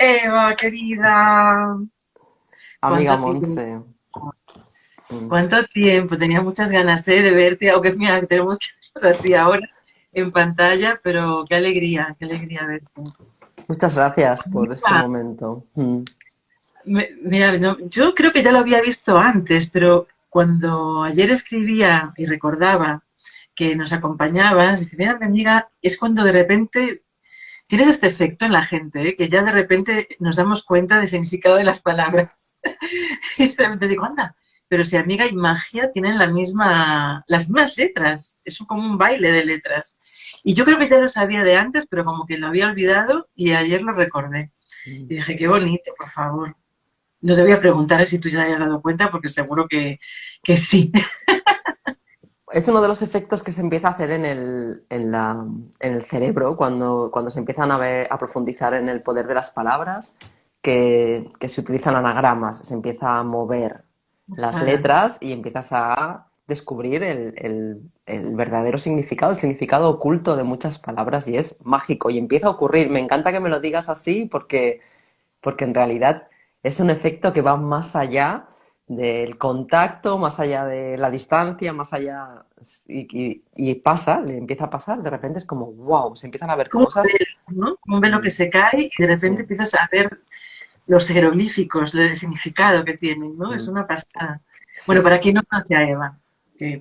Eva, querida, Amiga ¿cuánto tiempo? Montse. Mm. ¿Cuánto tiempo? Tenía muchas ganas de verte, aunque mira, tenemos que vernos así ahora en pantalla, pero qué alegría verte. Muchas gracias por este Ah, momento. Mira, yo creo que ya lo había visto antes, pero cuando ayer escribía y recordaba que nos acompañabas, dice, mira, mi amiga, es cuando de repente tienes este efecto en la gente, ¿eh? Que ya de repente nos damos cuenta del significado de las palabras. Y de repente digo, anda, pero si amiga y magia tienen las mismas letras, es como un baile de letras. Y yo creo que ya lo sabía de antes, pero como que lo había olvidado y ayer lo recordé. Mm. Y dije, qué bonito, por favor. No te voy a preguntar si tú ya te hayas dado cuenta, porque seguro que sí. Es uno de los efectos que se empieza a hacer en el cerebro cuando se empiezan a profundizar en el poder de las palabras, que se utilizan anagramas, se empieza a mover las Sara. letras y empiezas a descubrir el verdadero significado, el significado oculto de muchas palabras y es mágico y empieza a ocurrir. Me encanta que me lo digas así porque en realidad es un efecto que va más allá del contacto, más allá de la distancia, más allá y pasa, le empieza a pasar, de repente es como, wow, se empiezan a ver Como un cosas. velo, ¿no? Como un velo Mm. que se cae y de Sí. repente empiezas a ver los jeroglíficos, el significado que tienen, ¿no? Es Mm. una pasada. Bueno, Sí. para quien no conoce a Eva,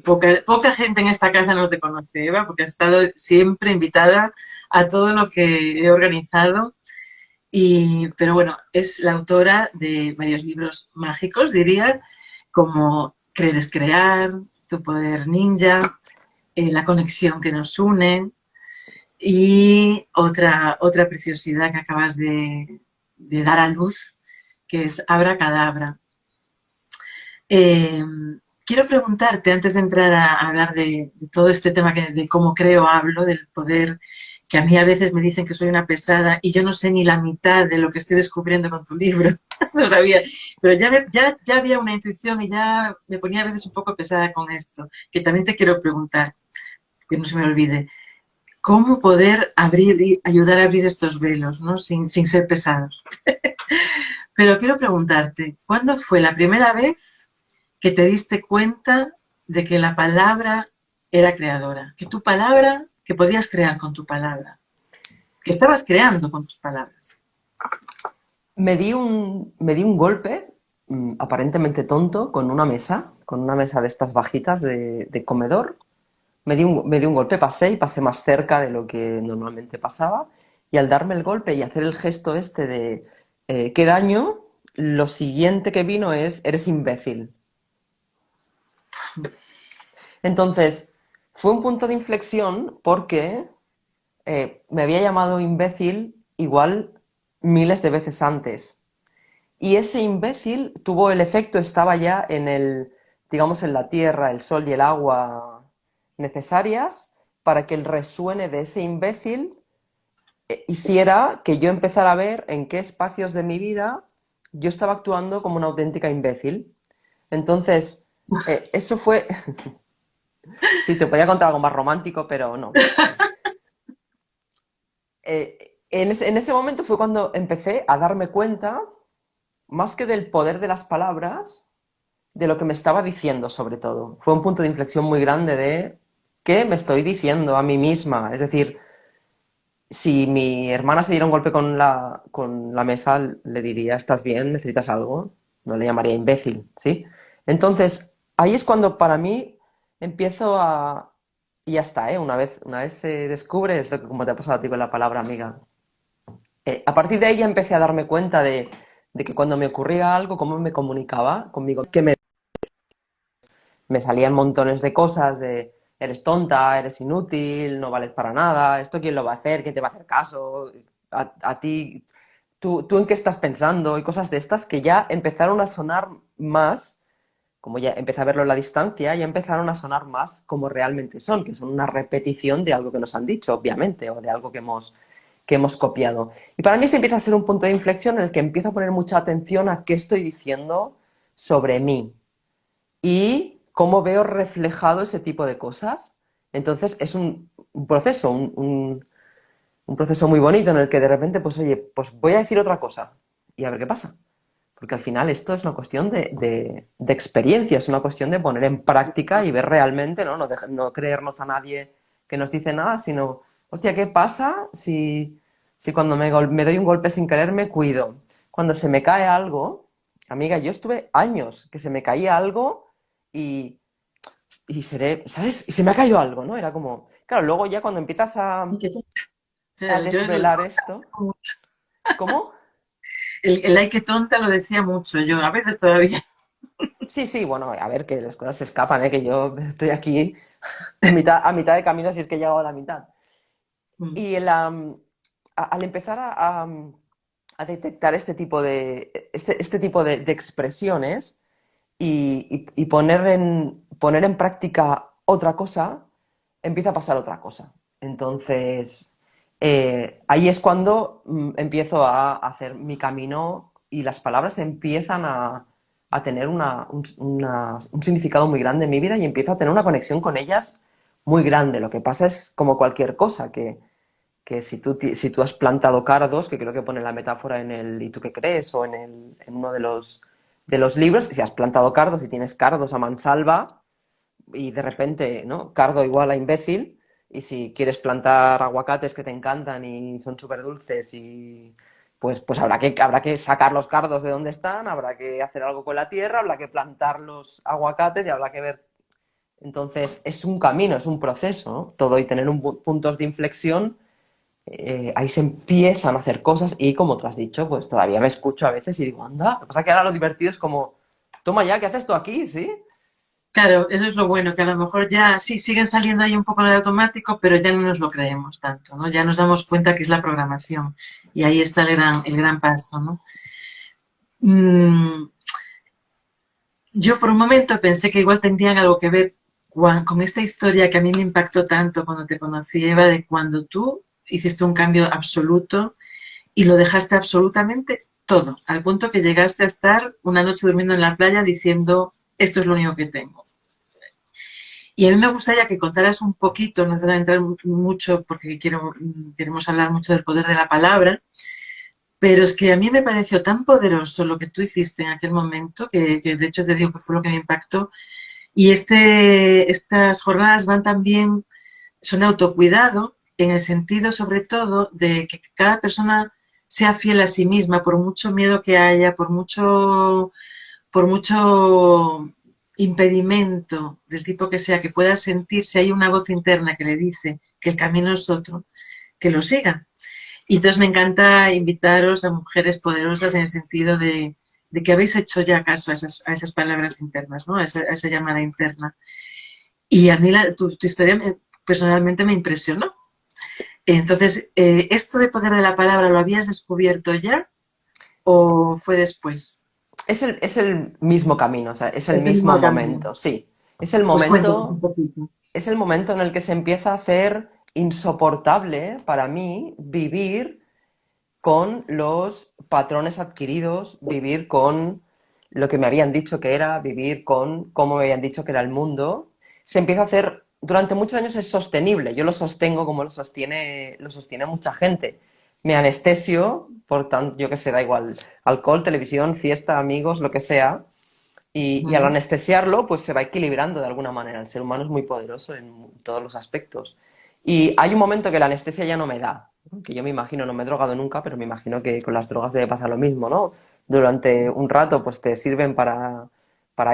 poca gente en esta casa no te conoce, Eva, porque has estado siempre invitada a todo lo que he organizado. Pero bueno, es la autora de varios libros mágicos, diría, como Creer es crear, Tu poder ninja, La conexión que nos une y otra preciosidad que acabas de dar a luz, que es Abracadabra. Eh, Quiero preguntarte, antes de entrar a hablar de todo este tema de cómo creo, hablo, del poder, que a mí a veces me dicen que soy una pesada y yo no sé ni la mitad de lo que estoy descubriendo con tu libro, no sabía, pero ya había una intuición y ya me ponía a veces un poco pesada con esto, que también te quiero preguntar, que no se me olvide, ¿cómo poder abrir y ayudar a abrir estos velos, ¿no? Sin ser pesados? Pero quiero preguntarte, ¿cuándo fue la primera vez que te diste cuenta de que la palabra era creadora, que tu palabra, que podías crear con tu palabra, que estabas creando con tus palabras? Me di un golpe, aparentemente tonto, con una mesa de estas bajitas de comedor. Me di un golpe, pasé y pasé más cerca de lo que normalmente pasaba. Y al darme el golpe y hacer el gesto este de qué daño, lo siguiente que vino es eres imbécil. Entonces, fue un punto de inflexión porque me había llamado imbécil igual miles de veces antes. Y ese imbécil tuvo el efecto, estaba ya digamos, en la tierra, el sol y el agua necesarias para que el resuene de ese imbécil hiciera que yo empezara a ver en qué espacios de mi vida yo estaba actuando como una auténtica imbécil. Entonces, eso fue, sí, te podía contar algo más romántico, pero no. En ese momento fue cuando empecé a darme cuenta, más que del poder de las palabras, de lo que me estaba diciendo sobre todo. Fue un punto de inflexión muy grande de qué me estoy diciendo a mí misma. Es decir, si mi hermana se diera un golpe con la mesa, le diría, ¿estás bien? ¿Necesitas algo? No le llamaría imbécil, ¿sí? Entonces, ahí es cuando para mí empiezo a... Y ya está, ¿eh? Una vez se descubre, es lo que como te ha pasado a ti con la palabra amiga. A partir de ahí ya empecé a darme cuenta de que cuando me ocurría algo, cómo me comunicaba conmigo, que me salían montones de cosas de eres tonta, eres inútil, no vales para nada, esto quién lo va a hacer, quién te va a hacer caso, a ti, tú en qué estás pensando y cosas de estas que ya empezaron a sonar más, como ya empecé a verlo a la distancia, ya empezaron a sonar más como realmente son, que son una repetición de algo que nos han dicho, obviamente, o de algo que hemos copiado. Y para mí se empieza a ser un punto de inflexión en el que empiezo a poner mucha atención a qué estoy diciendo sobre mí, y cómo veo reflejado ese tipo de cosas. Entonces es un proceso, un proceso muy bonito en el que de repente, pues oye, pues voy a decir otra cosa y a ver qué pasa. Porque al final esto es una cuestión de experiencia, es una cuestión de poner en práctica y ver realmente, ¿no? No creernos a nadie que nos dice nada, sino, hostia, ¿qué pasa si cuando me doy un golpe sin querer me cuido? Cuando se me cae algo, amiga, yo estuve años que se me caía algo y, y seré, ¿sabes? Y se me ha caído algo, ¿no? Era como, claro, luego ya cuando empiezas Y que tú- o a sea, desvelar esto, ¿cómo? el ay que tonta lo decía mucho yo, a veces todavía. Sí, sí, bueno, a ver, que las cosas se escapan, ¿eh? Que yo estoy aquí a mitad de camino si es que he llegado a la mitad. Mm. Y al empezar a detectar este tipo de expresiones y poner en práctica otra cosa, empieza a pasar otra cosa. Entonces, ahí es cuando empiezo a hacer mi camino y las palabras empiezan a tener un significado muy grande en mi vida y empiezo a tener una conexión con ellas muy grande. Lo que pasa es como cualquier cosa, que si tú has plantado cardos, que creo que pone la metáfora en el ¿Y tú qué crees? O en uno de los libros, si has plantado cardos y tienes cardos a mansalva y de repente, ¿no? Cardo igual a imbécil, y si quieres plantar aguacates que te encantan y son súper dulces y pues habrá que sacar los cardos de donde están, habrá que hacer algo con la tierra, habrá que plantar los aguacates y habrá que ver. Entonces, es un camino, es un proceso, ¿no? Todo y tener puntos de inflexión, ahí se empiezan a hacer cosas y como tú has dicho, pues todavía me escucho a veces y digo, anda, lo que pasa es que ahora lo divertido es como, toma ya, ¿qué haces tú aquí? ¿Sí? Claro, eso es lo bueno, que a lo mejor ya sí siguen saliendo ahí un poco en el automático, pero ya no nos lo creemos tanto, ¿no? Ya nos damos cuenta que es la programación y ahí está el gran paso, ¿no? Mm, yo por un momento pensé que igual tendrían algo que ver con esta historia que a mí me impactó tanto cuando te conocí, Eva, de cuando tú hiciste un cambio absoluto y lo dejaste absolutamente todo, al punto que llegaste a estar una noche durmiendo en la playa diciendo, esto es lo único que tengo. Y a mí me gustaría que contaras un poquito, no voy a entrar mucho porque queremos hablar mucho del poder de la palabra, pero es que a mí me pareció tan poderoso lo que tú hiciste en aquel momento, que de hecho te digo que fue lo que me impactó. Y estas jornadas van también, son de autocuidado, en el sentido sobre todo de que cada persona sea fiel a sí misma, por mucho miedo que haya, por mucho impedimento del tipo que sea, que pueda sentir, si hay una voz interna que le dice que el camino es otro, que lo siga. Y entonces me encanta invitaros a mujeres poderosas en el sentido de que habéis hecho ya caso a esas palabras internas, ¿no? A esa llamada interna. Y a mí tu historia personalmente me impresionó. Entonces, ¿esto de poder de la palabra lo habías descubierto ya o fue después? Es el mismo camino, o sea, es el Es el mismo mismo camino. momento, sí. Pues cuéntanos un poquito. Es el momento en el que se empieza a hacer insoportable para mí vivir con los patrones adquiridos, vivir con lo que me habían dicho que era, vivir con cómo me habían dicho que era el mundo. Se empieza a hacer, durante muchos años es sostenible, yo lo sostengo como lo sostiene mucha gente. Me anestesio, por tanto, yo que sé, da igual, alcohol, televisión, fiesta, amigos, lo que sea, y al anestesiarlo, pues se va equilibrando de alguna manera. El ser humano es muy poderoso en todos los aspectos. Y hay un momento que la anestesia ya no me da, ¿no? Que yo me imagino, no me he drogado nunca, pero me imagino que con las drogas debe pasar lo mismo, ¿no? Durante un rato, pues te sirven para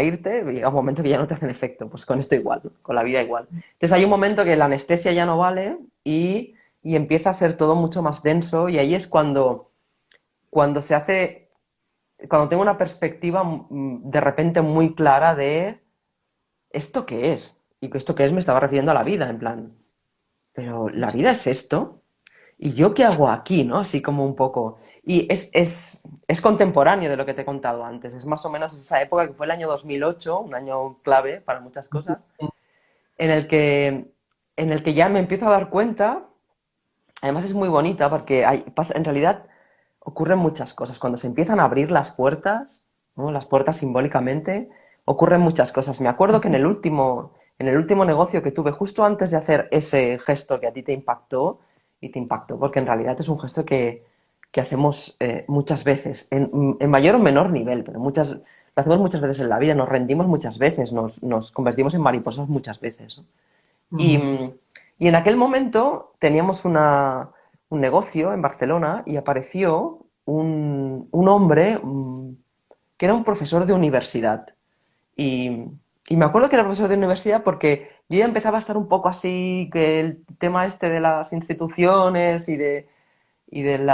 irte, y llega un momento que ya no te hacen efecto. Pues con esto igual, ¿no? Con la vida igual. Entonces hay un momento que la anestesia ya no vale y empieza a ser todo mucho más denso, y ahí es cuando se hace cuando tengo una perspectiva de repente muy clara de ¿esto qué es? Y que esto qué es me estaba refiriendo a la vida, en plan, pero ¿la vida es esto? ¿Y yo qué hago aquí? ¿No? Así como un poco. Y es contemporáneo de lo que te he contado antes. Es más o menos esa época que fue el año 2008, un año clave para muchas cosas, en el que, en el que ya me empiezo a dar cuenta. Además es muy bonita porque en realidad ocurren muchas cosas. Cuando se empiezan a abrir las puertas, ¿no? Las puertas simbólicamente, ocurren muchas cosas. Me acuerdo que en el último negocio que tuve justo antes de hacer ese gesto que a ti te impactó y te impactó, porque en realidad es un gesto que hacemos muchas veces, en mayor o menor nivel, pero lo hacemos muchas veces en la vida, nos rendimos muchas veces, nos convertimos en mariposas muchas veces, ¿no? Y, Ujú. y en aquel momento teníamos un negocio en Barcelona y apareció un hombre que era un profesor de universidad. Y, y me acuerdo que era profesor de universidad porque yo ya empezaba a estar un poco así, que el tema este de las instituciones y de el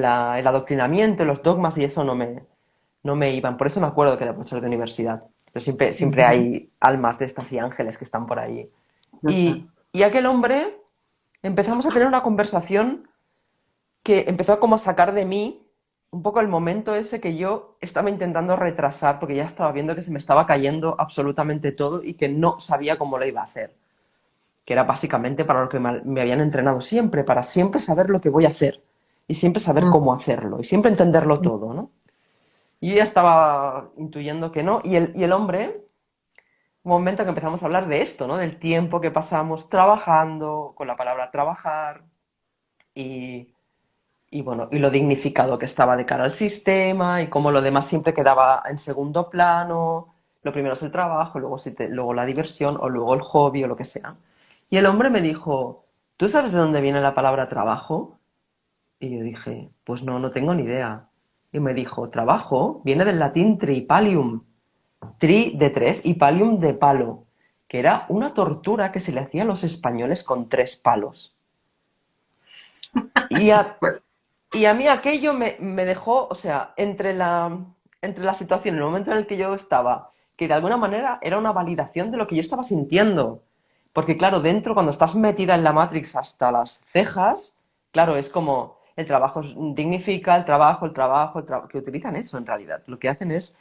adoctrinamiento, los dogmas y eso no me iban. Por eso me acuerdo que era profesor de universidad. Pero siempre Ujú. hay almas de estas y ángeles que están por ahí. Total. Y aquel hombre empezamos a tener una conversación que empezó como a sacar de mí un poco el momento ese que yo estaba intentando retrasar porque ya estaba viendo que se me estaba cayendo absolutamente todo y que no sabía cómo lo iba a hacer. Que era básicamente para lo que me habían entrenado siempre, para siempre saber lo que voy a hacer y siempre saber Ujú. cómo hacerlo y siempre entenderlo todo, ¿no? Y yo ya estaba intuyendo que no. Y el hombre, un momento que empezamos a hablar de esto, ¿no? Del tiempo que pasamos trabajando, con la palabra trabajar, y, y bueno, y lo dignificado que estaba de cara al sistema, y cómo lo demás siempre quedaba en segundo plano. Lo primero es el trabajo, luego, luego la diversión, o luego el hobby, o lo que sea. Y el hombre me dijo, ¿tú sabes de dónde viene la palabra trabajo? Y yo dije, pues no, no tengo ni idea. Y me dijo, trabajo viene del latín tripalium, tri de tres y palium de palo, que era una tortura que se le hacía a los españoles con 3 palos. Y a, Bueno, y a mí aquello me dejó, o sea, entre la situación, el momento en el que yo estaba, que de alguna manera era una validación de lo que yo estaba sintiendo. Porque claro, dentro, cuando estás metida en la Matrix hasta las cejas, claro, es como el trabajo dignifica, que utilizan eso en realidad. Lo que hacen es,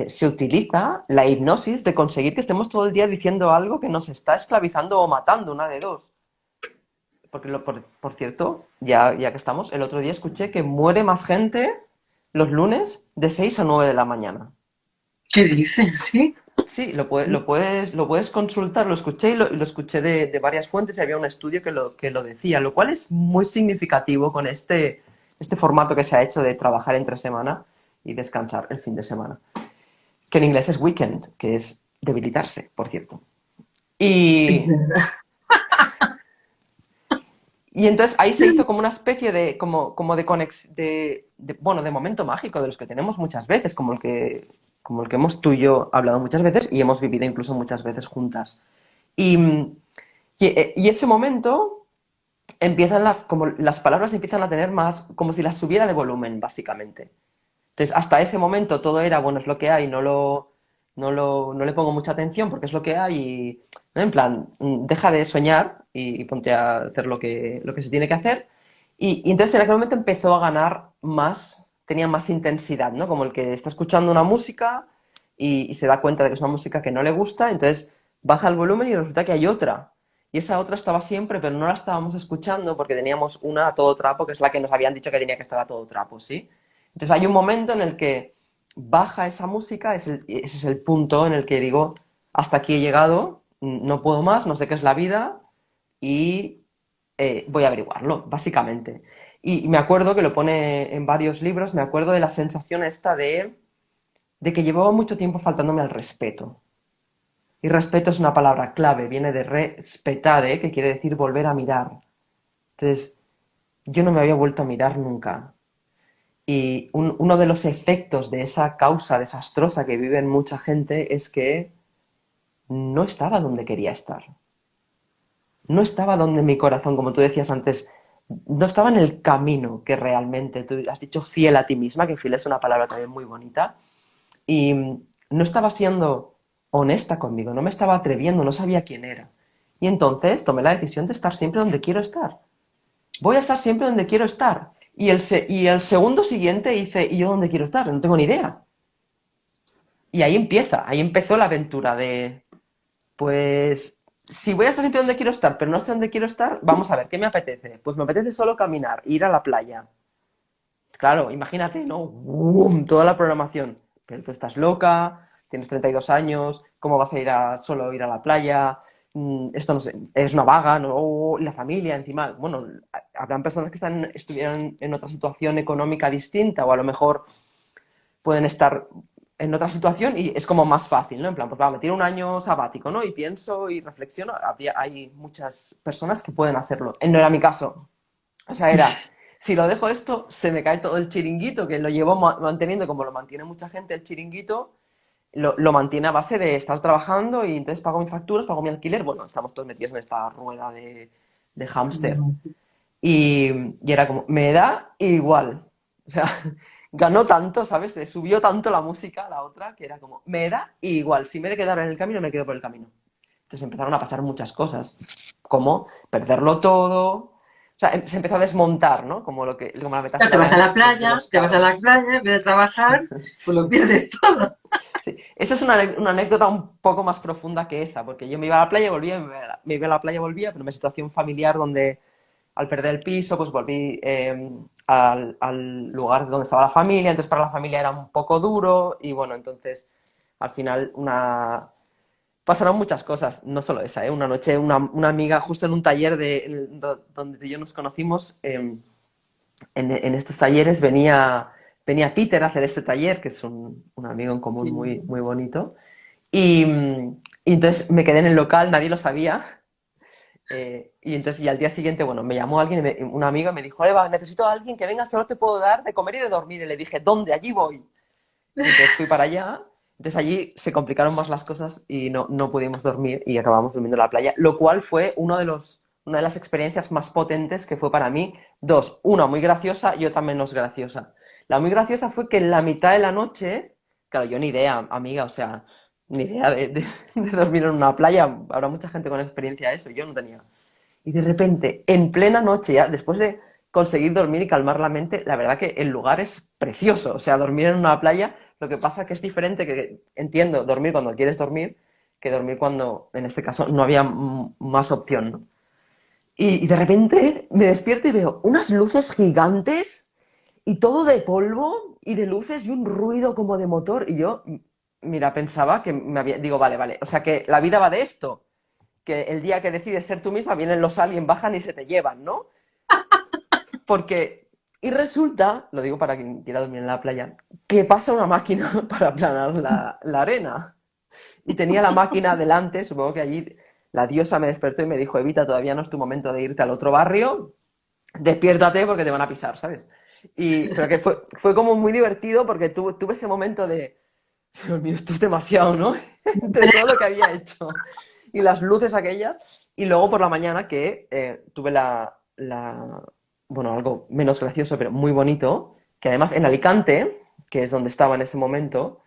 se utiliza la hipnosis de conseguir que estemos todo el día diciendo algo que nos está esclavizando o matando, una de dos. Porque, por cierto, ya que estamos, el otro día escuché que muere más gente los lunes de 6 a 9 de la mañana. ¿qué dices? Sí. Sí, lo puedes consultar, lo escuché y lo escuché de varias fuentes y había un estudio que lo decía, lo cual es muy significativo con este formato que se ha hecho de trabajar entre semana y descansar el fin de semana. Que en inglés es weekend, que es debilitarse, por cierto. Es Y, verdad. Y entonces ahí se hizo como una especie de, como de, bueno, de momento mágico de los que tenemos muchas veces, como el que hemos tú y yo hablado muchas veces y hemos vivido incluso muchas veces juntas. Y, y ese momento como las palabras empiezan a tener más, como si las subiera de volumen, básicamente. Entonces, hasta ese momento todo era, bueno, es lo que hay, no le pongo mucha atención porque es lo que hay, y, ¿no? En plan, deja de soñar y ponte a hacer lo que se tiene que hacer. Y entonces en aquel momento empezó a ganar más, tenía más intensidad, ¿no? Como el que está escuchando una música y se da cuenta de que es una música que no le gusta, entonces baja el volumen y resulta que hay otra. Y esa otra estaba siempre, pero no la estábamos escuchando porque teníamos una a todo trapo, que es la que nos habían dicho que tenía que estar a todo trapo, ¿sí? Entonces hay un momento en el que baja esa música, ese es el punto en el que digo, hasta aquí he llegado, no puedo más, no sé qué es la vida y voy a averiguarlo, básicamente. Y me acuerdo que lo pone en varios libros, me acuerdo de la sensación esta de que llevaba mucho tiempo faltándome al respeto. Y respeto es una palabra clave, viene de respetare, que quiere decir volver a mirar. Entonces, yo no me había vuelto a mirar nunca. Y uno de los efectos de esa causa desastrosa que vive en mucha gente es que no estaba donde quería estar. No estaba donde mi corazón, como tú decías antes, no estaba en el camino que realmente, tú has dicho fiel a ti misma, que fiel es una palabra también muy bonita, y no estaba siendo honesta conmigo, no me estaba atreviendo, no sabía quién era. Y entonces tomé la decisión de estar siempre donde quiero estar. Voy a estar siempre donde quiero estar. Y el segundo siguiente hice, ¿y yo dónde quiero estar? No tengo ni idea. Y ahí empezó la aventura de, pues, si voy a estar siempre donde quiero estar, pero no sé dónde quiero estar, vamos a ver, ¿qué me apetece? Pues me apetece solo caminar, ir a la playa. Claro, imagínate, ¿no? ¡Bum! Toda la programación. Pero tú estás loca, tienes 32 años, ¿cómo vas a solo ir a la playa? esto no sé, es una vaga, ¿no? Y la familia encima, bueno, habrán personas que estuvieran en otra situación económica distinta o a lo mejor pueden estar en otra situación y es como más fácil, ¿no? En plan, pues va, me tiro un año sabático, ¿no? Y pienso y reflexiono. Hay muchas personas que pueden hacerlo. No era mi caso. O sea, si lo dejo esto, se me cae todo el chiringuito, que lo llevo manteniendo como lo mantiene mucha gente el chiringuito, lo mantiene a base de estar trabajando y entonces pago mis facturas, pago mi alquiler. Bueno, estamos todos metidos en esta rueda de hámster. Y era como, me da igual. O sea, ganó tanto, ¿sabes? Subió tanto la música, la otra, que era como, me da igual. Si me he de quedar en el camino, me quedo por el camino. Entonces empezaron a pasar muchas cosas, como perderlo todo. O sea, se empezó a desmontar, ¿no? Como la Claro, te metáfora vas a la de playa, los te vas a la carros. playa, en vez de trabajar, pues lo pierdes todo. Sí. Esa es una anécdota un poco más profunda que esa, porque yo me iba a la playa, volvía, me iba a la playa, volvía, pero en una situación familiar donde al perder el piso, pues volví al lugar donde estaba la familia, entonces para la familia era un poco duro y bueno, entonces al final pasaron muchas cosas, no solo esa, ¿eh? Una noche una amiga justo en un taller donde tú y yo nos conocimos, en estos talleres venía Peter a hacer este taller, que es un amigo en común muy, Sí. muy bonito, y entonces me quedé en el local, nadie lo sabía. Y entonces, y al día siguiente, bueno, me llamó alguien, un amigo, y me dijo, Eva, necesito a alguien que venga, solo te puedo dar de comer y de dormir. Y le dije, ¿dónde? Allí voy. Y entonces fui para allá. Entonces allí se complicaron más las cosas y no pudimos dormir y acabamos durmiendo en la playa, lo cual fue una de las experiencias más potentes que fue para mí. Dos, una muy graciosa y otra menos graciosa. La muy graciosa fue que en la mitad de la noche, claro, yo ni idea, amiga, o sea, ni idea de dormir en una playa. Habrá mucha gente con experiencia de eso, yo no tenía. Y de repente, en plena noche, ya después de conseguir dormir y calmar la mente, la verdad que el lugar es precioso. O sea, dormir en una playa, lo que pasa que es diferente, que entiendo dormir cuando quieres dormir, que dormir cuando, en este caso, no había más opción, ¿no? Y de repente me despierto y veo unas luces gigantes y todo de polvo y de luces y un ruido como de motor. Y yo, mira, pensaba que digo, vale, vale, o sea que la vida va de esto, que el día que decides ser tú misma, vienen los aliens, bajan y se te llevan, ¿no? Porque, y resulta, lo digo para quien quiera dormir en la playa, que pasa una máquina para aplanar la arena. Y tenía la máquina delante, supongo que allí la diosa me despertó y me dijo, Evita, todavía no es tu momento de irte al otro barrio, despiértate porque te van a pisar, ¿sabes? Pero que fue como muy divertido porque tuve ese momento de, Dios mío, esto es demasiado, ¿no? De todo lo que había hecho. Y las luces aquellas. Y luego por la mañana que tuve bueno, algo menos gracioso, pero muy bonito, que además en Alicante, que es donde estaba en ese momento,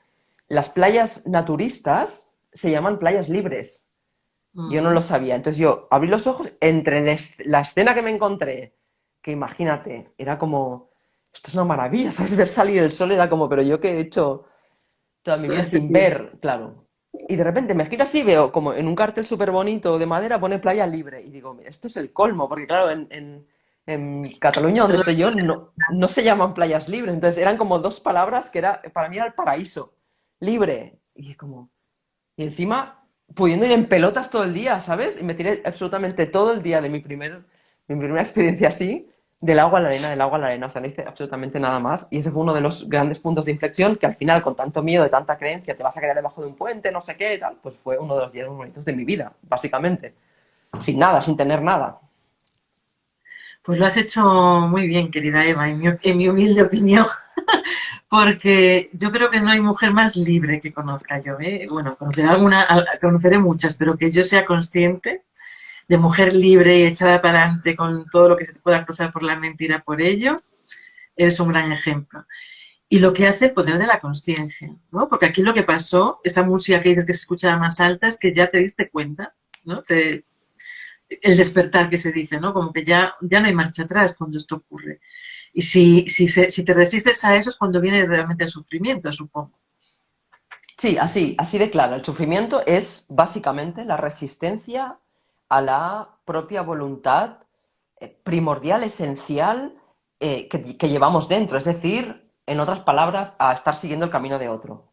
las playas naturistas se llaman playas libres. Yo no lo Mm. sabía. Entonces yo abrí los ojos entre la escena que me encontré, que imagínate, era como, esto es una maravilla, ¿sabes? Ver salir el sol era como, pero yo qué he hecho toda mi Todo vida este sin tiempo. ver, claro. Y de repente me giro así y veo como en un cartel súper bonito de madera pone playa libre. Y digo, mira, esto es el colmo, porque claro, en Cataluña, donde estoy yo, no se llaman playas libres. Entonces eran como dos palabras que para mí era el paraíso. Libre. Y como, y encima pudiendo ir en pelotas todo el día, ¿sabes? Y me tiré absolutamente todo el día de mi primera experiencia así, del agua a la arena, del agua a la arena. O sea, no hice absolutamente nada más. Y ese fue uno de los grandes puntos de inflexión que al final, con tanto miedo y tanta creencia, te vas a quedar debajo de un puente, no sé qué, tal, pues fue uno de los días más bonitos de mi vida, básicamente. Sin nada, sin tener nada. Pues lo has hecho muy bien, querida Eva, en mi humilde opinión, porque yo creo que no hay mujer más libre que conozca yo, ¿eh? Bueno, conoceré muchas, pero que yo sea consciente de mujer libre y echada para adelante con todo lo que se te pueda cruzar por la mentira por ello, eres un gran ejemplo. Y lo que hace el poder de la conciencia, ¿no? Porque aquí lo que pasó, esta música que dices que se escuchaba más alta, es que ya te diste cuenta, ¿no? El despertar que se dice, ¿no? Como que ya no hay marcha atrás cuando esto ocurre. Y si te resistes a eso es cuando viene realmente el sufrimiento, supongo. Sí, así de claro. El sufrimiento es básicamente la resistencia a la propia voluntad primordial, esencial, que llevamos dentro. Es decir, en otras palabras, a estar siguiendo el camino de otro.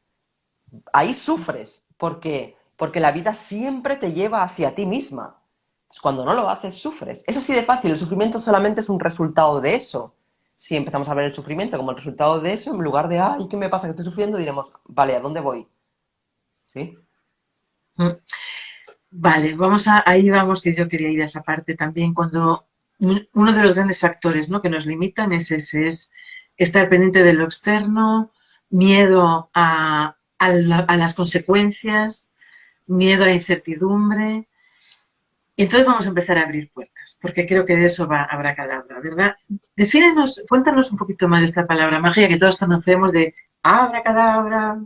Ahí sufres, porque porque la vida siempre te lleva hacia ti misma. Entonces, cuando no lo haces, sufres. Es así de fácil, el sufrimiento solamente es un resultado de eso. Si empezamos a ver el sufrimiento como el resultado de eso, en lugar de, ay, ¿qué me pasa que estoy sufriendo? Diremos, vale, ¿a dónde voy? ¿Sí? Mm. Vale, ahí vamos, que yo quería ir a esa parte también, cuando uno de los grandes factores, ¿no?, que nos limitan es ese, es estar pendiente de lo externo, miedo a las consecuencias, miedo a la incertidumbre. Y entonces vamos a empezar a abrir puertas, porque creo que de eso va Abracadabra, ¿verdad? Defínenos, cuéntanos un poquito más esta palabra magia que todos conocemos de Abracadabra,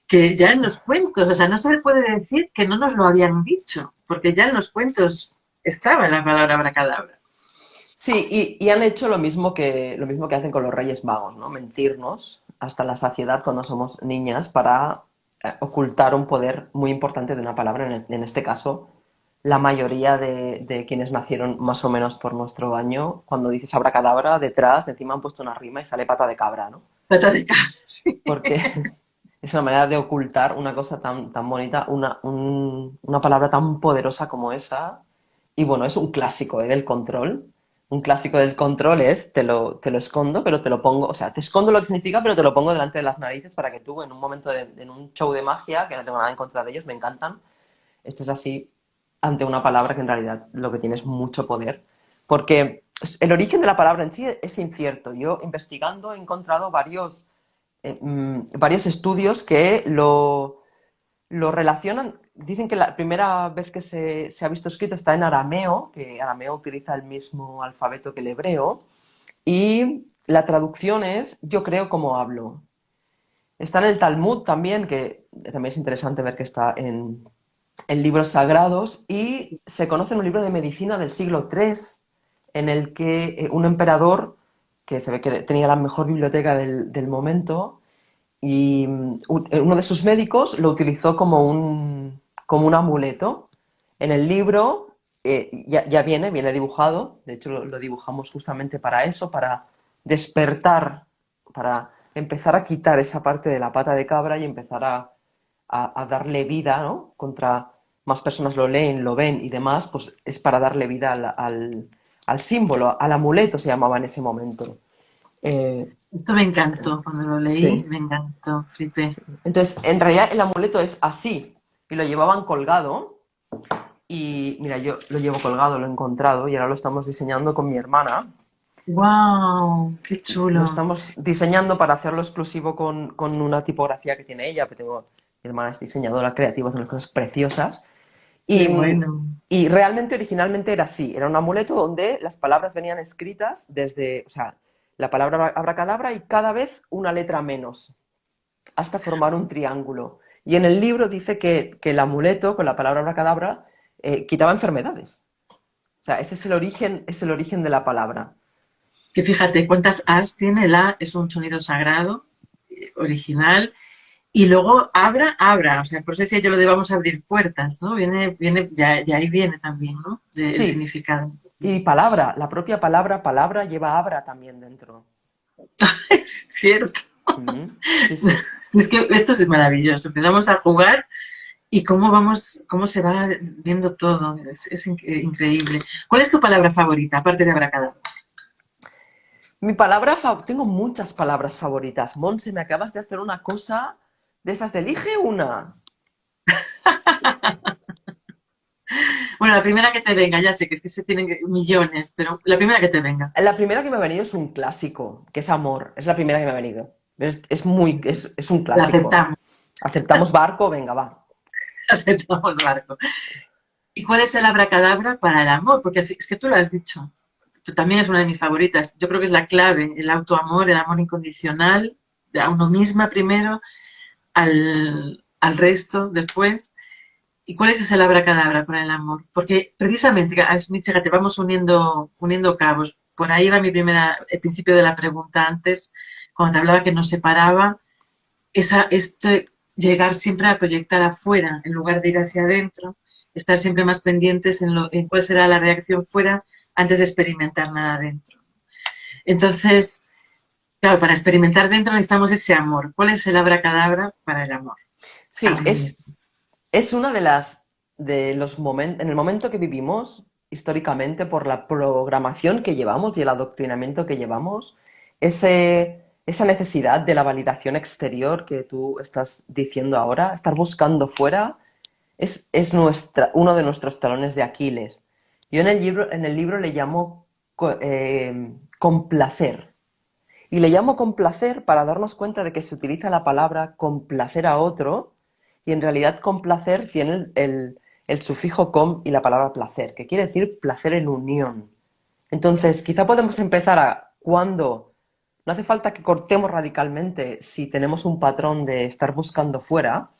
que ya en los cuentos, o sea, no se le puede decir que no nos lo habían dicho, porque ya en los cuentos estaba la palabra abracadabra. Sí, y han hecho lo mismo que hacen con los Reyes Magos, ¿no? Mentirnos hasta la saciedad cuando somos niñas para ocultar un poder muy importante de una palabra, en este caso, la mayoría de quienes nacieron más o menos por nuestro año, cuando dices abracadabra, detrás, encima han puesto una rima y sale pata de cabra, ¿no? Pata de cabra, sí. Porque es una manera de ocultar una cosa tan bonita, una palabra tan poderosa como esa. Y bueno, es un clásico, ¿eh?, del control. Un clásico del control es, te lo escondo, pero te lo pongo, o sea, te escondo lo que significa, pero te lo pongo delante de las narices para que tú, en un momento, en un show de magia, que no tengo nada en contra de ellos, me encantan, estés así ante una palabra que en realidad lo que tiene es mucho poder. Porque el origen de la palabra en sí es incierto. Yo, investigando, he encontrado varios estudios que lo relacionan. Dicen que la primera vez que se ha visto escrito está en arameo, que arameo utiliza el mismo alfabeto que el hebreo, y la traducción es yo creo como hablo. Está en el Talmud también, que también es interesante ver que está en libros sagrados, y se conoce en un libro de medicina del siglo III en el que un emperador, que se ve que tenía la mejor biblioteca del momento, y uno de sus médicos lo utilizó como un amuleto. En el libro ya viene dibujado, de hecho lo dibujamos justamente para eso, para despertar, para empezar a quitar esa parte de la pata de cabra y empezar a darle vida, ¿no? Contra más personas lo leen, lo ven y demás, pues es para darle vida al símbolo, al amuleto se llamaba en ese momento. Eh, Esto me encantó, cuando lo leí, sí. me encantó, flipé. Sí. Entonces, en realidad el amuleto es así y lo llevaban colgado y mira, yo lo llevo colgado, lo he encontrado y ahora lo estamos diseñando con mi hermana. ¡Wow! ¡Qué Lo chulo! estamos diseñando para hacerlo exclusivo con una tipografía que tiene ella, que mi hermana es diseñadora creativa, son unas cosas preciosas. ¡Qué Y, bueno! y realmente originalmente era así, era un amuleto donde las palabras venían escritas desde, o sea, la palabra abracadabra y cada vez una letra menos, hasta formar un triángulo. Y en el libro dice que el amuleto con la palabra abracadabra quitaba enfermedades. O sea, ese es el origen de la palabra. Que fíjate cuántas as tiene. El A es un sonido sagrado, original. Y luego abra, o sea, por eso decía yo lo de vamos a abrir puertas, ¿no? Ya ahí viene también, ¿no? El Sí, significado. y palabra, la propia palabra lleva abra también dentro. Cierto. Sí, sí. Es que esto es maravilloso. Empezamos a jugar y cómo se va viendo todo. Es increíble. ¿Cuál es tu palabra favorita, aparte de abracadabra? Tengo muchas palabras favoritas. Monse, me acabas de hacer una cosa de esas de elige una. Bueno, la primera que te venga, ya sé que es que se tienen millones, pero la primera que te venga. La primera que me ha venido es un clásico, que es amor. Es la primera que me ha venido. Es un La clásico. aceptamos, Aceptamos barco, venga, va. aceptamos el barco. ¿Y cuál es el abracadabra para el amor? Porque es que tú lo has dicho. También es una de mis favoritas. Yo creo que es la clave, el autoamor, el amor incondicional, a uno misma primero, al resto después. ¿Y cuál es ese abracadabra para el amor? Porque precisamente, fíjate, vamos uniendo cabos. Por ahí va el principio de la pregunta antes, cuando te hablaba que nos separaba, esto, llegar siempre a proyectar afuera en lugar de ir hacia adentro, estar siempre más pendientes en cuál será la reacción fuera antes de experimentar nada adentro. Entonces, claro, para experimentar dentro necesitamos ese amor. ¿Cuál es el abracadabra para el amor? A Sí, mí mismo. Es una de los momentos, en el momento que vivimos históricamente por la programación que llevamos y el adoctrinamiento que llevamos, esa necesidad de la validación exterior que tú estás diciendo ahora, estar buscando fuera, es uno de nuestros talones de Aquiles. Yo en el libro le llamo complacer. Y le llamo complacer para darnos cuenta de que se utiliza la palabra complacer a otro y en realidad complacer tiene el sufijo com y la palabra placer, que quiere decir placer en unión. Entonces, quizá podemos empezar a cuando no hace falta que cortemos radicalmente si tenemos un patrón de estar buscando fuera,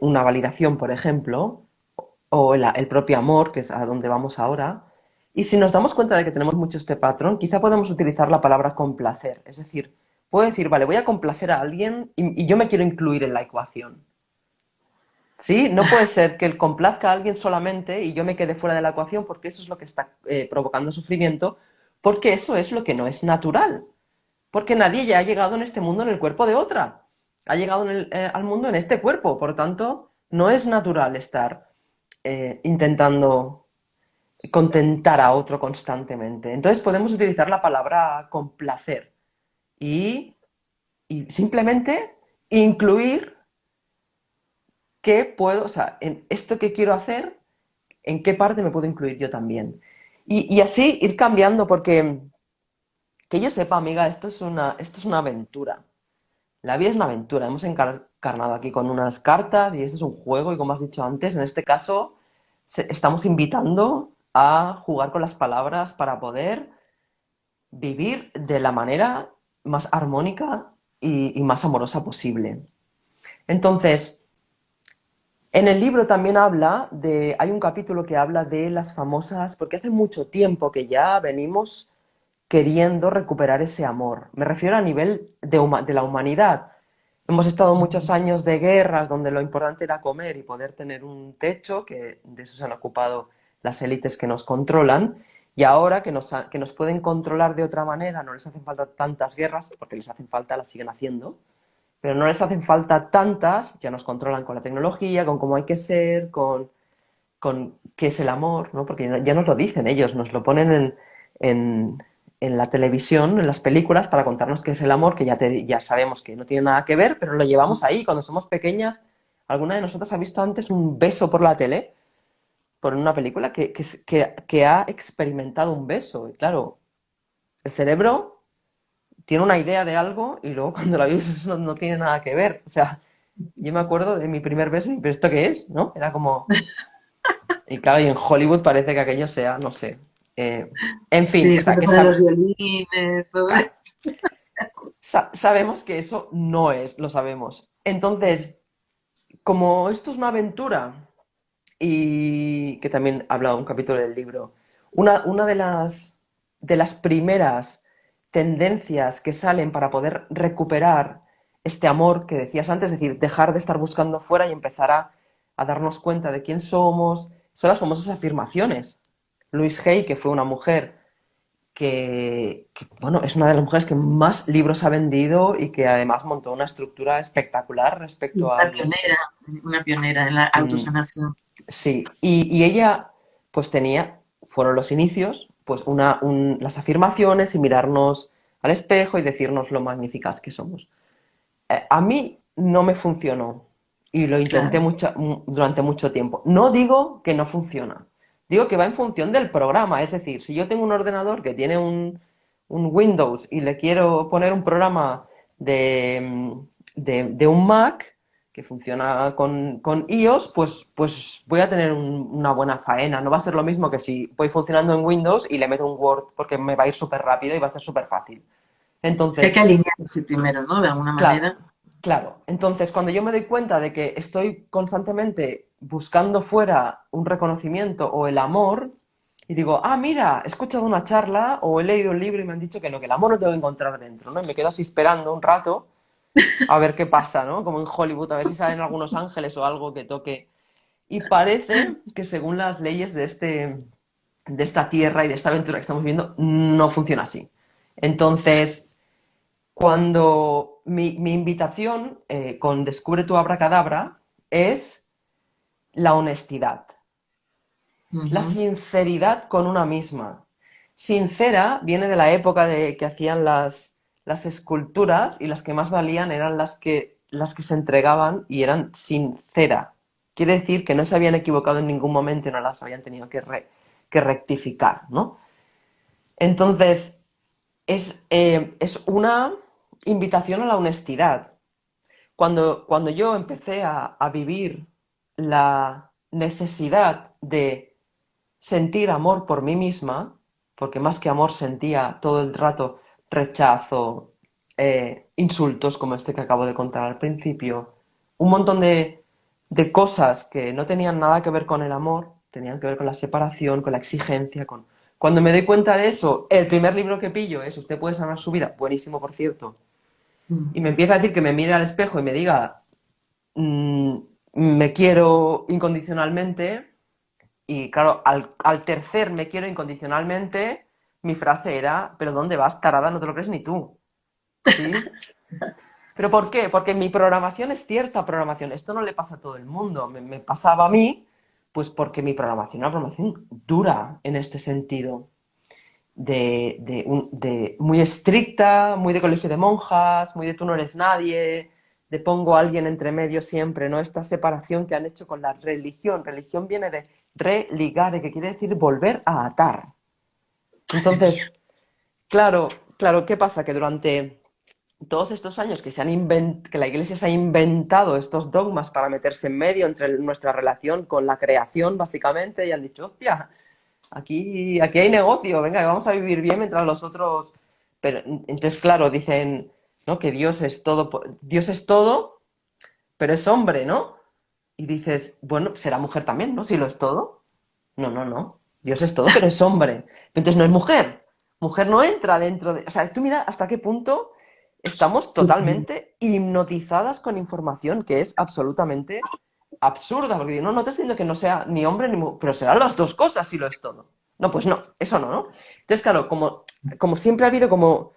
una validación, por ejemplo, o el propio amor, que es a donde vamos ahora. Y si nos damos cuenta de que tenemos mucho este patrón, quizá podemos utilizar la palabra complacer. Es decir, puedo decir, vale, voy a complacer a alguien y yo me quiero incluir en la ecuación. ¿Sí? No puede ser que él complazca a alguien solamente y yo me quede fuera de la ecuación porque eso es lo que está provocando sufrimiento, porque eso es lo que no es natural. Porque nadie ya ha llegado en este mundo en el cuerpo de otra. Ha llegado al mundo en este cuerpo. Por lo tanto, no es natural estar intentando contentar a otro constantemente. Entonces podemos utilizar la palabra complacer y, y simplemente incluir qué puedo, o sea, en esto que quiero hacer, en qué parte me puedo incluir yo también. Y así ir cambiando, porque que yo sepa, amiga, esto es una aventura. La vida es una aventura. Hemos encarnado aquí con unas cartas y este es un juego y como has dicho antes, en este caso estamos invitando a jugar con las palabras para poder vivir de la manera más armónica y más amorosa posible. Entonces, en el libro también hay un capítulo que habla de las famosas, porque hace mucho tiempo que ya venimos queriendo recuperar ese amor. Me refiero a nivel de la humanidad. Hemos estado muchos años de guerras donde lo importante era comer y poder tener un techo, que de eso se han ocupado las élites que nos controlan, y ahora que nos pueden controlar de otra manera, no les hacen falta tantas guerras, porque les hacen falta, las siguen haciendo, pero no les hacen falta tantas, ya nos controlan con la tecnología, con cómo hay que ser, con qué es el amor, ¿no? Porque ya nos lo dicen ellos, nos lo ponen en, en la televisión, en las películas, para contarnos qué es el amor, que ya sabemos que no tiene nada que ver, pero lo llevamos ahí. Cuando somos pequeñas, ¿alguna de nosotras ha visto antes un beso por la tele? Por una película que ha experimentado un beso. Y claro, el cerebro tiene una idea de algo y luego cuando la vives eso no tiene nada que ver. O sea, yo me acuerdo de mi primer beso y, ¿pero esto qué es? ¿No? Era como... Y claro, y en Hollywood parece que aquello sea, no sé. eh, en fin, Sí, o se sea, te que ponen los violines, todo claro, eso. sabemos que eso no es, lo sabemos. Entonces, como esto es una aventura, y que también habla un capítulo del libro, una de las primeras tendencias que salen para poder recuperar este amor que decías antes, es decir, dejar de estar buscando fuera y empezar a darnos cuenta de quién somos, son las famosas afirmaciones. Louise Hay, que fue una mujer bueno, es una de las mujeres que más libros ha vendido y que además montó una estructura espectacular respecto Una al... pionera, una pionera en la mm, autosanación. sí, y ella pues fueron los inicios, pues las afirmaciones y mirarnos al espejo y decirnos lo magníficas que somos. A mí no me funcionó y lo intenté Claro. durante mucho tiempo. No digo que no funciona, digo que va en función del programa. Es decir, si yo tengo un ordenador que tiene un Windows y le quiero poner un programa de un Mac que funciona con iOS, pues voy a tener una buena faena. No va a ser lo mismo que si voy funcionando en Windows y le meto un Word porque me va a ir súper rápido y va a ser súper fácil. Es que hay que Entonces, alinearse primero, ¿no? De alguna claro, manera. claro. Entonces, cuando yo me doy cuenta de que estoy constantemente buscando fuera un reconocimiento o el amor, y digo, ah, mira, he escuchado una charla o he leído un libro y me han dicho que no, que el amor lo tengo que encontrar dentro, ¿no? Y me quedo así esperando un rato a ver qué pasa, ¿no? Como en Hollywood, a ver si salen algunos ángeles o algo que toque. Y parece que según las leyes de esta tierra y de esta aventura que estamos viendo, no funciona así. Entonces, cuando mi invitación con Descubre tu abracadabra es la honestidad, la Ujú. sinceridad con una misma. Sincera viene de la época de que hacían las esculturas y las que más valían eran las que se entregaban y eran sincera. Quiere decir que no se habían equivocado en ningún momento y no las habían tenido que rectificar, ¿no? Entonces, es una invitación a la honestidad. Cuando yo empecé a vivir la necesidad de sentir amor por mí misma, porque más que amor sentía todo el rato rechazo, insultos como este que acabo de contar al principio, un montón de cosas que no tenían nada que ver con el amor, tenían que ver con la separación, con la exigencia, con... Cuando me doy cuenta de eso, el primer libro que pillo es Usted puede sanar su vida, buenísimo por cierto, Mm. y me empieza a decir que me mire al espejo y me diga, mm, me quiero incondicionalmente, y claro, al tercer me quiero incondicionalmente, mi frase era, ¿pero dónde vas, tarada? No te lo crees ni tú. ¿Sí? ¿Pero por qué? Porque mi programación es cierta programación. Esto no le pasa a todo el mundo. Me pasaba a mí, pues porque mi programación es una programación dura en este sentido. De muy estricta, muy de colegio de monjas, muy de tú no eres nadie, de pongo a alguien entre medio siempre, ¿no? Esta separación que han hecho con la religión. Religión viene de religare, que quiere decir volver a atar. Madre mía. Entonces, claro, claro, ¿qué pasa? Que durante todos estos años que la Iglesia se ha inventado estos dogmas para meterse en medio entre nuestra relación con la creación, básicamente, y han dicho, hostia, aquí hay negocio, venga, vamos a vivir bien mientras los otros... Pero entonces, claro, dicen, ¿no? Que Dios es todo, pero es hombre, ¿no? Y dices, bueno, será mujer también, ¿no? Si lo es todo. No, no, no. Dios es todo, pero es hombre. Entonces no es mujer. Mujer no entra dentro de... O sea, tú mira hasta qué punto estamos Sí, sí. totalmente hipnotizadas con información que es absolutamente absurda. Porque digo, no, no te estoy diciendo que no sea ni hombre ni mujer, pero serán las dos cosas si lo es todo. No, pues no, eso no, ¿no? Entonces, claro, como siempre ha habido como...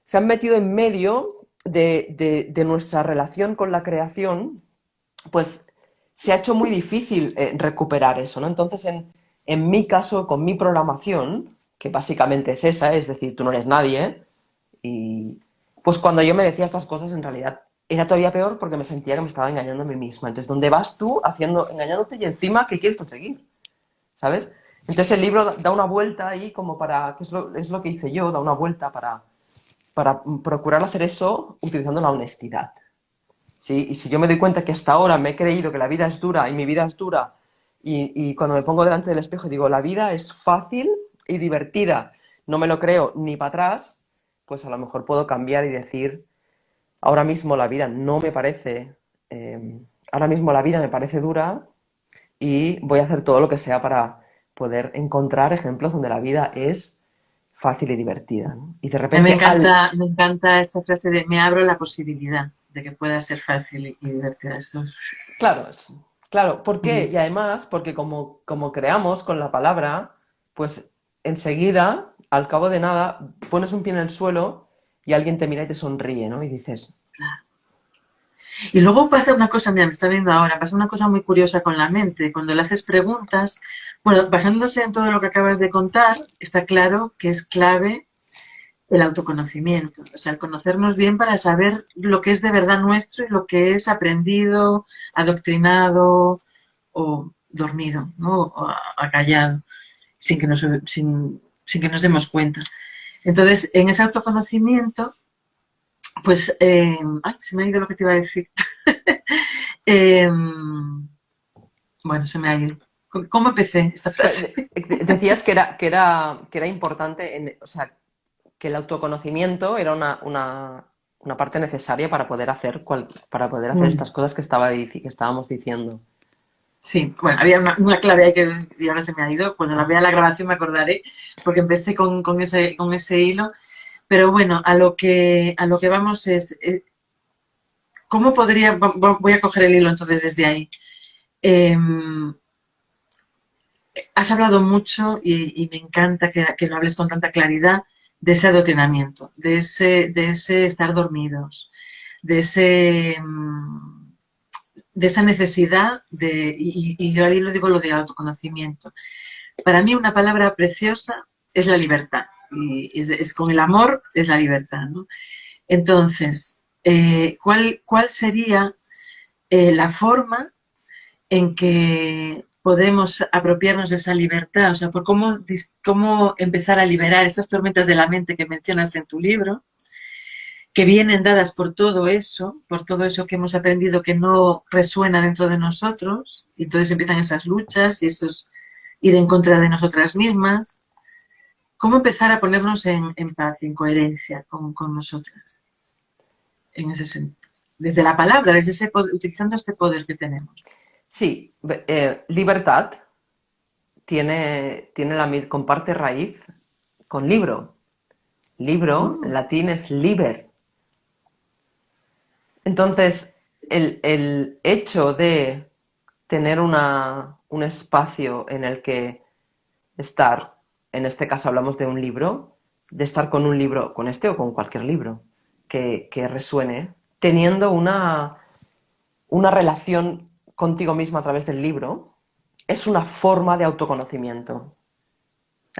Se han metido en medio de nuestra relación con la creación, pues se ha hecho muy difícil recuperar eso, ¿no? Entonces, en mi caso, con mi programación, que básicamente es esa, es decir, tú no eres nadie, y pues cuando yo me decía estas cosas, en realidad era todavía peor porque me sentía que me estaba engañando a mí misma. Entonces, ¿dónde vas tú engañándote y encima qué quieres conseguir? ¿Sabes? Entonces el libro da una vuelta ahí como para, que es lo que hice yo, da una vuelta para procurar hacer eso utilizando la honestidad. ¿Sí? Y si yo me doy cuenta que hasta ahora me he creído que la vida es dura y mi vida es dura, y cuando me pongo delante del espejo y digo, la vida es fácil y divertida, no me lo creo ni para atrás, pues a lo mejor puedo cambiar y decir, ahora mismo la vida no me parece, ahora mismo la vida me parece dura y voy a hacer todo lo que sea para poder encontrar ejemplos donde la vida es fácil y divertida, ¿no? Y de A mí repente al... me encanta esta frase de me abro la posibilidad de que pueda ser fácil y divertida. Eso es... Claro, claro, ¿por qué? Mm. Y además, porque como creamos con la palabra, pues enseguida, al cabo de nada, pones un pie en el suelo y alguien te mira y te sonríe, ¿no? Y dices, Y luego pasa una cosa, mira, me está viendo ahora, pasa una cosa muy curiosa con la mente. Cuando le haces preguntas, bueno, basándose en todo lo que acabas de contar, está claro que es clave el autoconocimiento, o sea, el conocernos bien para saber lo que es de verdad nuestro y lo que es aprendido, adoctrinado o dormido, ¿no? O acallado, sin que nos demos cuenta. Entonces, en ese autoconocimiento, pues, ay, se me ha ido lo que te iba a decir. Eh, bueno, se me ha ido. ¿Cómo empecé esta frase? decías que era importante, o sea, que el autoconocimiento era una parte necesaria para poder hacer Mm, estas cosas que estábamos diciendo. sí, bueno, había una clave ahí que y ahora se me ha ido. Cuando la vea la grabación me acordaré, porque empecé con ese hilo. Pero bueno, a lo que vamos es, ¿cómo podría, voy a coger el hilo entonces desde ahí? Eh, Has hablado mucho y me encanta que lo hables con tanta claridad de ese adoctrinamiento, de ese estar dormidos, de ese de esa necesidad y yo ahí lo digo lo del autoconocimiento. Para mí una palabra preciosa es la libertad. Y es con el amor es la libertad, ¿no? Entonces, ¿cuál sería la forma en que podemos apropiarnos de esa libertad? O sea, por cómo empezar a liberar estas tormentas de la mente que mencionas en tu libro, que vienen dadas por todo eso que hemos aprendido que no resuena dentro de nosotros, y entonces empiezan esas luchas y esos ir en contra de nosotras mismas. ¿Cómo empezar a ponernos en paz, en coherencia con nosotras? En ese sentido. Desde la palabra, desde ese utilizando este poder que tenemos. Sí, libertad comparte raíz con libro. Libro, en Oh, latín es liber. Entonces, el hecho de tener un espacio en el que estar, en este caso hablamos de un libro, de estar con un libro, con este o con cualquier libro que resuene, teniendo una relación contigo mismo a través del libro, es una forma de autoconocimiento.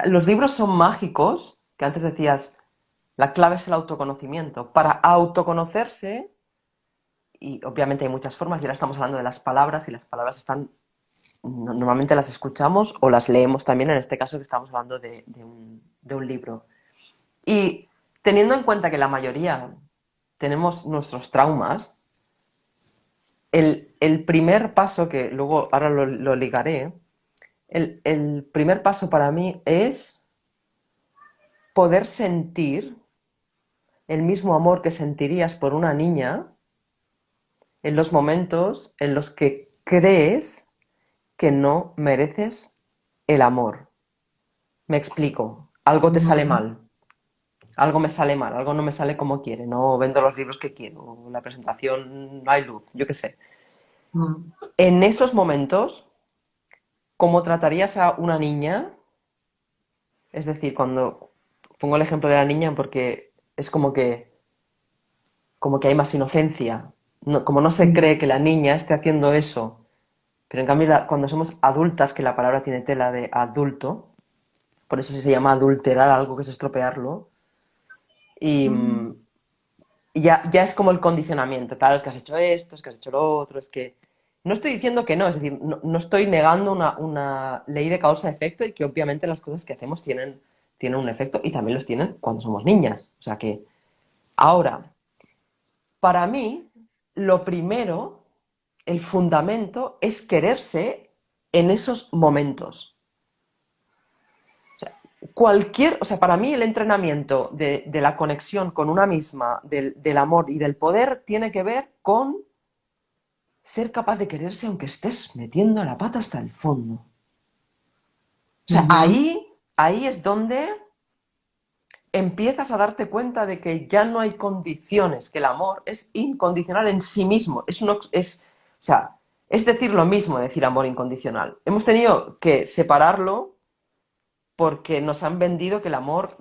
Los libros son mágicos, que antes decías, la clave es el autoconocimiento. Para autoconocerse, y obviamente hay muchas formas, y ahora estamos hablando de las palabras, y las palabras están, normalmente las escuchamos o las leemos también, en este caso que estamos hablando de un libro. Y teniendo en cuenta que la mayoría tenemos nuestros traumas, el primer paso, que luego ahora lo ligaré, el primer paso para mí es poder sentir el mismo amor que sentirías por una niña en los momentos en los que crees que no mereces el amor. Me explico. Algo te sale ujú, mal. Algo me sale mal, algo no me sale como quiere, no vendo los libros que quiero, la presentación no hay luz, yo qué sé. ujú, En esos momentos, ¿cómo tratarías a una niña? Es decir, cuando pongo el ejemplo de la niña porque es como que hay más inocencia. Como no se cree que la niña esté haciendo eso, pero en cambio cuando somos adultas, que la palabra tiene tela de adulto, por eso se llama adulterar algo, que es estropearlo, y ujú, ya es como el condicionamiento. Claro, es que has hecho esto, es que has hecho lo otro, es que... No estoy diciendo que no, es decir, no estoy negando una ley de causa-efecto y que obviamente las cosas que hacemos tienen un efecto y también los tienen cuando somos niñas. O sea que, ahora, para mí, lo primero, el fundamento es quererse en esos momentos. O sea, para mí el entrenamiento de la conexión con una misma, del amor y del poder, tiene que ver con ser capaz de quererse aunque estés metiendo la pata hasta el fondo. O sea, ujú, ahí es donde empiezas a darte cuenta de que ya no hay condiciones, que el amor es incondicional en sí mismo. O sea, es decir lo mismo, decir amor incondicional. Hemos tenido que separarlo porque nos han vendido que el amor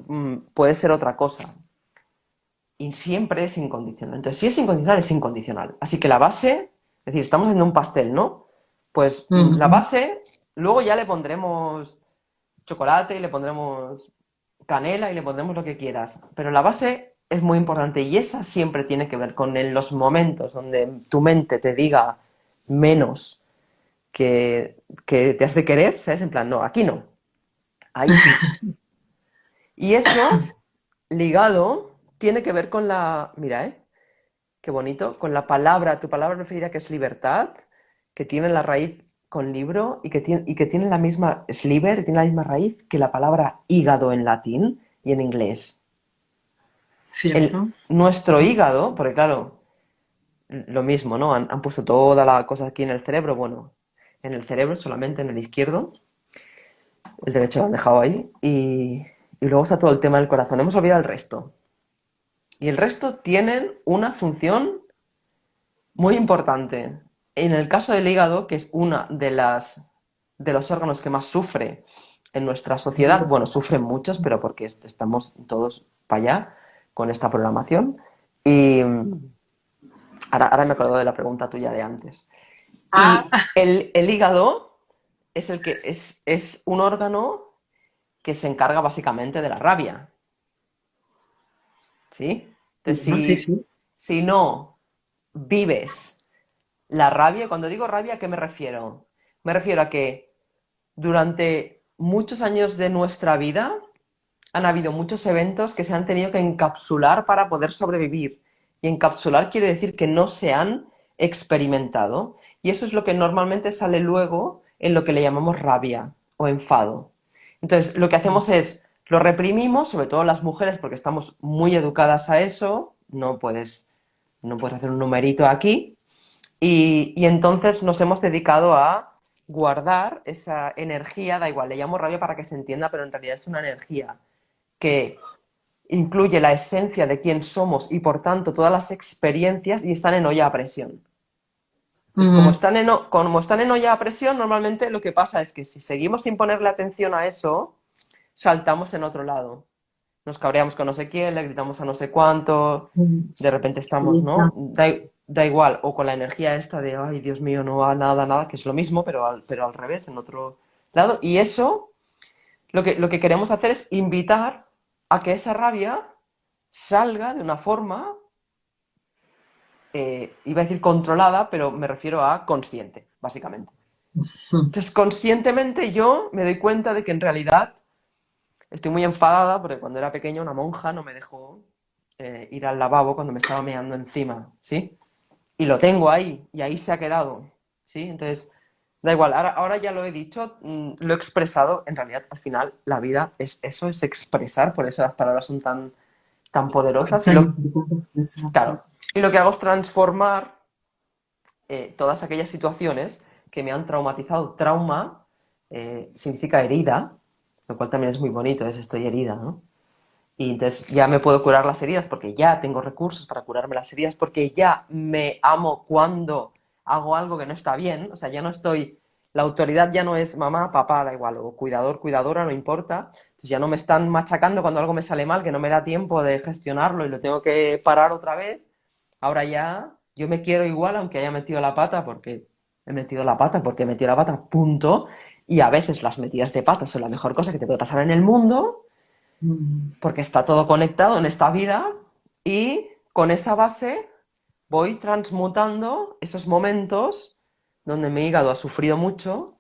puede ser otra cosa. Y siempre es incondicional. Entonces, si es incondicional, es incondicional. Así que la base, es decir, estamos haciendo un pastel, ¿no? Pues la ujú. base, luego ya le pondremos chocolate y le pondremos canela y le pondremos lo que quieras. Pero la base es muy importante y esa siempre tiene que ver con en los momentos donde tu mente te diga menos que te has de querer, ¿sabes? En plan, no, aquí no, ahí sí. Y eso, ligado, tiene que ver con mira, qué bonito, con tu palabra preferida que es libertad, que tiene la raíz con libro y que tiene la misma, es liber, tiene la misma raíz que la palabra hígado en latín y en inglés. Cierto. Nuestro hígado, porque claro, lo mismo, ¿no? Han puesto toda la cosa aquí en el cerebro, bueno, en el cerebro, solamente en el izquierdo, el derecho lo han dejado ahí, y luego está todo el tema del corazón. Hemos olvidado el resto. Y el resto tienen una función muy importante. En el caso del hígado, que es una de los órganos que más sufre en nuestra sociedad, bueno, sufren muchos, pero porque estamos todos para allá con esta programación. Y ahora me acuerdo de la pregunta tuya de antes. Ah, Y el hígado es es un órgano que se encarga básicamente de la rabia, ¿sí? Entonces, no, sí, sí. si no vives la rabia, cuando digo rabia, ¿a qué me refiero? Me refiero a que durante muchos años de nuestra vida han habido muchos eventos que se han tenido que encapsular para poder sobrevivir. Y encapsular quiere decir que no se han experimentado. Y eso es lo que normalmente sale luego en lo que le llamamos rabia o enfado. Entonces, lo que hacemos es, lo reprimimos, sobre todo las mujeres, porque estamos muy educadas a eso, no puedes hacer un numerito aquí, y entonces nos hemos dedicado a guardar esa energía, da igual, le llamo rabia para que se entienda, pero en realidad es una energía que incluye la esencia de quién somos y por tanto todas las experiencias y están en olla a presión. Entonces, Ujú. como están en olla a presión, normalmente lo que pasa es que si seguimos sin ponerle atención a eso, saltamos en otro lado. Nos cabreamos con no sé quién, le gritamos a no sé cuánto, Ujú. de repente estamos, Sí, ¿no? Da igual, o con la energía esta de, ay, Dios mío, no va nada, nada, que es lo mismo, pero al revés, en otro lado. Y eso, lo que queremos hacer es invitar a que esa rabia salga de una forma, iba a decir controlada, pero me refiero a consciente, básicamente. Ujú. Entonces, conscientemente yo me doy cuenta de que en realidad estoy muy enfadada porque cuando era pequeña una monja no me dejó ir al lavabo cuando me estaba meando encima, ¿sí? Y lo tengo ahí, y ahí se ha quedado, ¿sí? Entonces, da igual, ahora ya lo he dicho, lo he expresado, en realidad al final la vida es eso, es expresar, por eso las palabras son tan poderosas, Tan importante, exacto. claro, y lo que hago es transformar todas aquellas situaciones que me han traumatizado. Trauma significa herida, lo cual también es muy bonito, es estoy herida, ¿no? Y entonces ya me puedo curar las heridas porque ya tengo recursos para curarme las heridas, porque ya me amo cuando hago algo que no está bien, o sea, ya no estoy, la autoridad ya no es mamá, papá, da igual, o cuidador, cuidadora, no importa, pues ya no me están machacando cuando algo me sale mal, que no me da tiempo de gestionarlo y lo tengo que parar otra vez. Ahora ya yo me quiero igual aunque haya metido la pata, porque he metido la pata, porque he metido la pata, punto. Y a veces las metidas de pata son la mejor cosa que te puede pasar en el mundo Ujú. porque está todo conectado en esta vida y con esa base voy transmutando esos momentos donde mi hígado ha sufrido mucho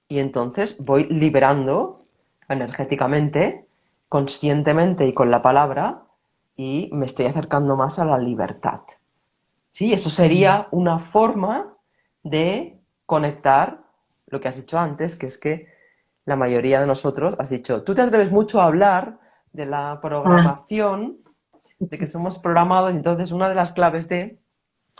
y entonces voy liberando energéticamente, conscientemente y con la palabra y me estoy acercando más a la libertad. Sí, eso sería una forma de conectar lo que has dicho antes, que es que la mayoría de nosotros, has dicho, tú te atreves mucho a hablar de la Ah, programación, de que somos programados, entonces una de las claves de,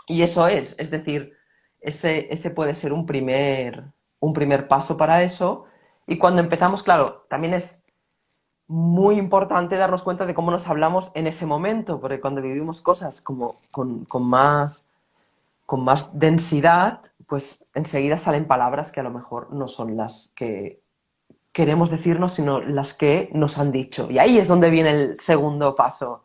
y eso es decir, ese puede ser un primer paso para eso, y cuando empezamos, claro, también es muy importante darnos cuenta de cómo nos hablamos en ese momento, porque cuando vivimos cosas como con más densidad, pues enseguida salen palabras que a lo mejor no son las que queremos decirnos, sino las que nos han dicho. Y ahí es donde viene el segundo paso.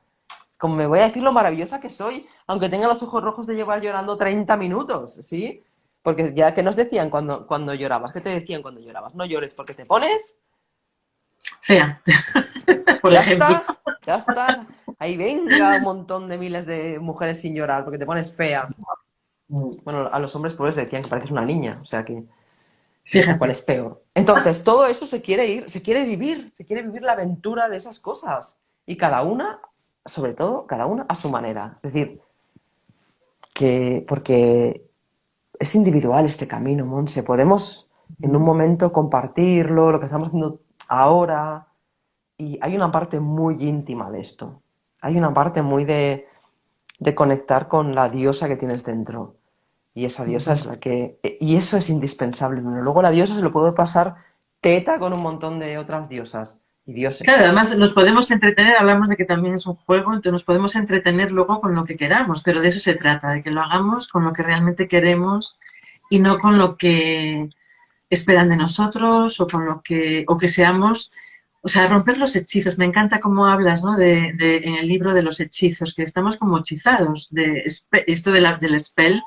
Como me voy a decir lo maravillosa que soy, aunque tenga los ojos rojos de llevar llorando 30 minutos, ¿sí? Porque ya que nos decían cuando llorabas, ¿qué te decían cuando llorabas? No llores porque te pones, fea, por ya ejemplo. está, ya está. Ahí venga un montón de miles de mujeres sin llorar porque te pones fea. Bueno, a los hombres pues les decían que pareces una niña, o sea que no sé cuál Fíjate. es peor. Entonces, todo eso se quiere ir, se quiere vivir la aventura de esas cosas. Y cada una, sobre todo, cada una a su manera. Es decir, que porque es individual este camino, Monse. Podemos en un momento compartirlo, lo que estamos haciendo ahora. Y hay una parte muy íntima de esto. Hay una parte muy de conectar con la diosa que tienes dentro. Y esa diosa es la que... Y eso es indispensable. Pero luego la diosa se lo puede pasar teta con un montón de otras diosas y dioses. Claro, además nos podemos entretener, hablamos de que también es un juego, entonces nos podemos entretener luego con lo que queramos, pero de eso se trata, de que lo hagamos con lo que realmente queremos y no con lo que esperan de nosotros o con lo que, o que seamos O sea, romper los hechizos. Me encanta cómo hablas, ¿no? En el libro de los hechizos, que estamos como hechizados. Esto del spell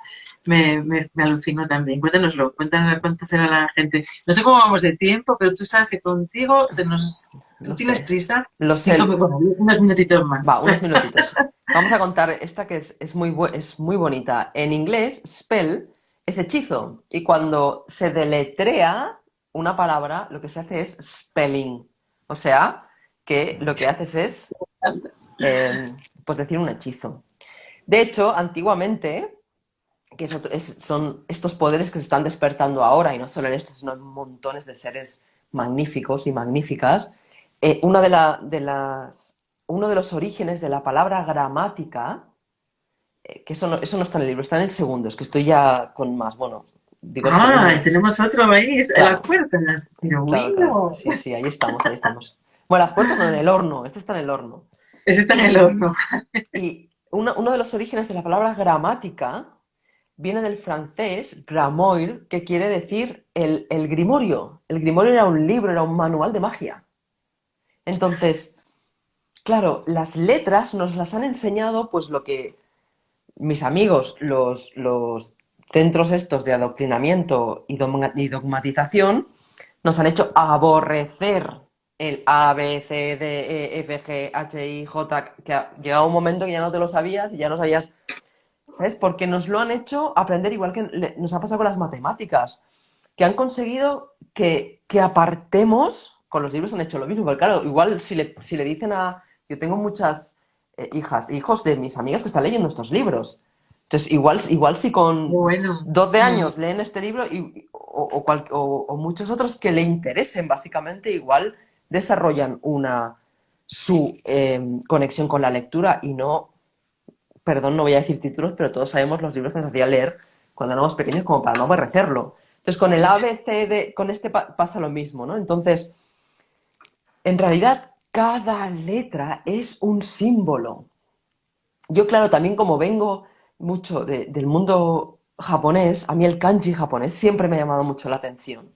me alucinó también. Cuéntanoslo, cuéntanos cuánto será la gente. No sé cómo vamos de tiempo, pero tú sabes que contigo tú Lo tienes sé, prisa. lo sé. Bueno, unos minutitos más. Va, unos minutitos. Vamos a contar esta que es muy bonita. En inglés, spell es hechizo. Y cuando se deletrea una palabra, lo que se hace es spelling. O sea, que lo que haces es, pues decir un hechizo. De hecho, antiguamente, que son estos poderes que se están despertando ahora, y no solo en estos, sino en montones de seres magníficos y magníficas, una uno de los orígenes de la palabra gramática, que eso no está en el libro, está en el segundo, es que estoy ya con más, bueno, digo el Ah, y segundo, tenemos otro ahí en las claro, puertas. Pero claro, claro, bueno, sí, sí, ahí estamos, ahí estamos. Bueno, las puertas no, en el horno, este está en el horno. ese está en el Y, horno. uno de los orígenes de la palabra gramática viene del francés gramoire, que quiere decir el grimorio. El grimorio era un libro, era un manual de magia. Entonces, claro, las letras nos las han enseñado, pues lo que mis amigos, los centros estos de adoctrinamiento y dogmatización, nos han hecho aborrecer el A, B, C, D, E, F, G, H, I, J, que ha llegado un momento que ya no te lo sabías y ya no sabías, ¿sabes? Porque nos lo han hecho aprender igual que nos ha pasado con las matemáticas, que han conseguido que apartemos, con los libros han hecho lo mismo, porque claro, igual si le dicen a... Yo tengo muchas hijas e hijos de mis amigas que están leyendo estos libros. Entonces, igual si con Bueno. 12 años leen este libro o muchos otros que le interesen, básicamente, igual desarrollan su conexión con la lectura y no, perdón, no voy a decir títulos, pero todos sabemos los libros que nos hacía leer cuando éramos pequeños como para no aborrecerlo. Entonces, con el A, B, C, D, con este pasa lo mismo, ¿no? Entonces, en realidad, cada letra es un símbolo. Yo, claro, también como vengo mucho del mundo japonés, a mí el kanji japonés siempre me ha llamado mucho la atención.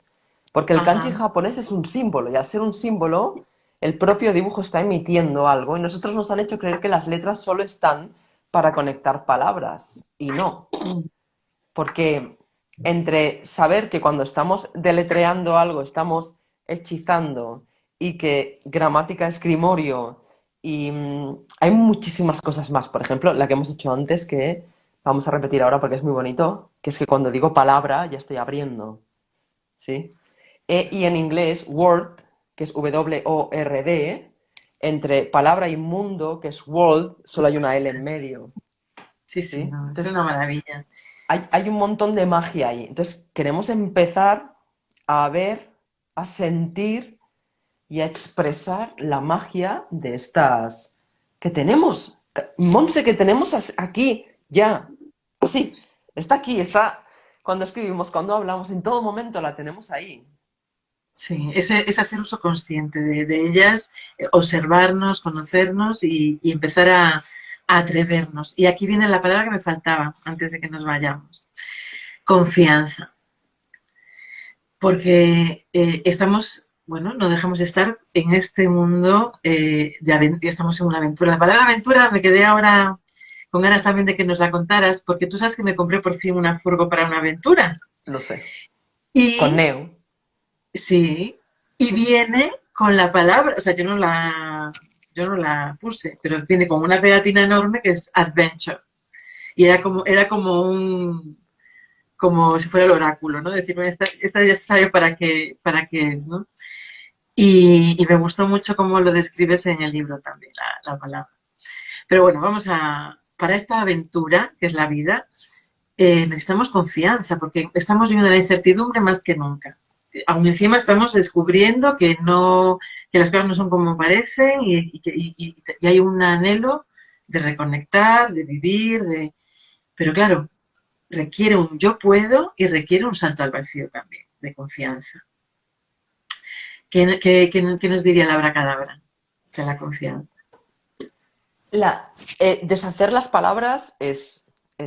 Porque el kanji Ajá. japonés es un símbolo, y al ser un símbolo, el propio dibujo está emitiendo algo, y nosotros nos han hecho creer que las letras solo están para conectar palabras, y no. Porque entre saber que cuando estamos deletreando algo estamos hechizando y que gramática es grimorio y hay muchísimas cosas más. Por ejemplo, la que hemos hecho antes que vamos a repetir ahora porque es muy bonito, que es que cuando digo palabra ya estoy abriendo, ¿sí? Y en inglés, word, que es W-O-R-D, entre palabra y mundo, que es world, solo hay una L en medio, Sí, sí, ¿sí? no, es Entonces, una maravilla. hay un montón de magia ahí. Entonces, queremos empezar a ver, a sentir y a expresar la magia de estas que tenemos. Monse, que tenemos aquí, ya, así. Está aquí, está cuando escribimos, cuando hablamos, en todo momento la tenemos ahí. Sí, es hacer uso consciente de ellas, observarnos, conocernos y empezar a atrevernos. Y aquí viene la palabra que me faltaba antes de que nos vayamos. Confianza. Porque estamos, bueno, no dejamos de estar en este mundo de aventura, estamos en una aventura. La palabra aventura me quedé ahora con ganas también de que nos la contaras, porque tú sabes que me compré por fin una furgo para una aventura. Lo sé. Con Y Neo. sí, y viene con la palabra, o sea, yo no la puse, pero viene con una pegatina enorme que es adventure. Y era como como si fuera el oráculo, ¿no? Decir, bueno, esta ya se sabe para qué es, ¿no? Y me gustó mucho cómo lo describes en el libro también, la palabra. Pero bueno, para esta aventura, que es la vida, necesitamos confianza, porque estamos viviendo la incertidumbre más que nunca. Aún encima estamos descubriendo que las cosas no son como parecen y hay un anhelo de reconectar, de vivir, pero claro, requiere un yo puedo y requiere un salto al vacío también, de confianza. ¿Qué nos diría la abracadabra de la confianza? Deshacer las palabras es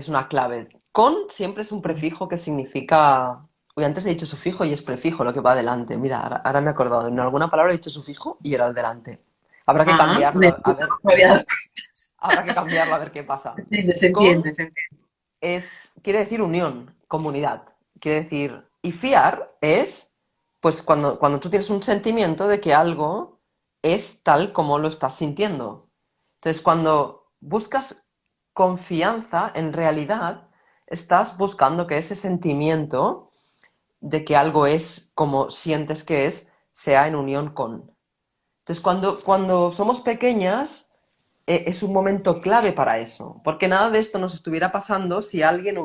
una clave. Con siempre es un prefijo que significa Uy, antes he dicho sufijo y es prefijo lo que va adelante. Mira, ahora me he acordado. En alguna palabra he dicho sufijo y era el delante. Habrá que Ah, cambiarlo, a ver, me había dado habrá que cambiarlo a ver qué pasa. cuenta. Se Con entiende, se entiende. quiere decir unión, comunidad. Quiere decir, y fiar es, pues cuando tú tienes un sentimiento de que algo es tal como lo estás sintiendo. Entonces, cuando buscas confianza, en realidad estás buscando que ese sentimiento de que algo es como sientes que es, sea en unión con. Entonces, cuando somos pequeñas, es un momento clave para eso, porque nada de esto nos estuviera pasando si alguien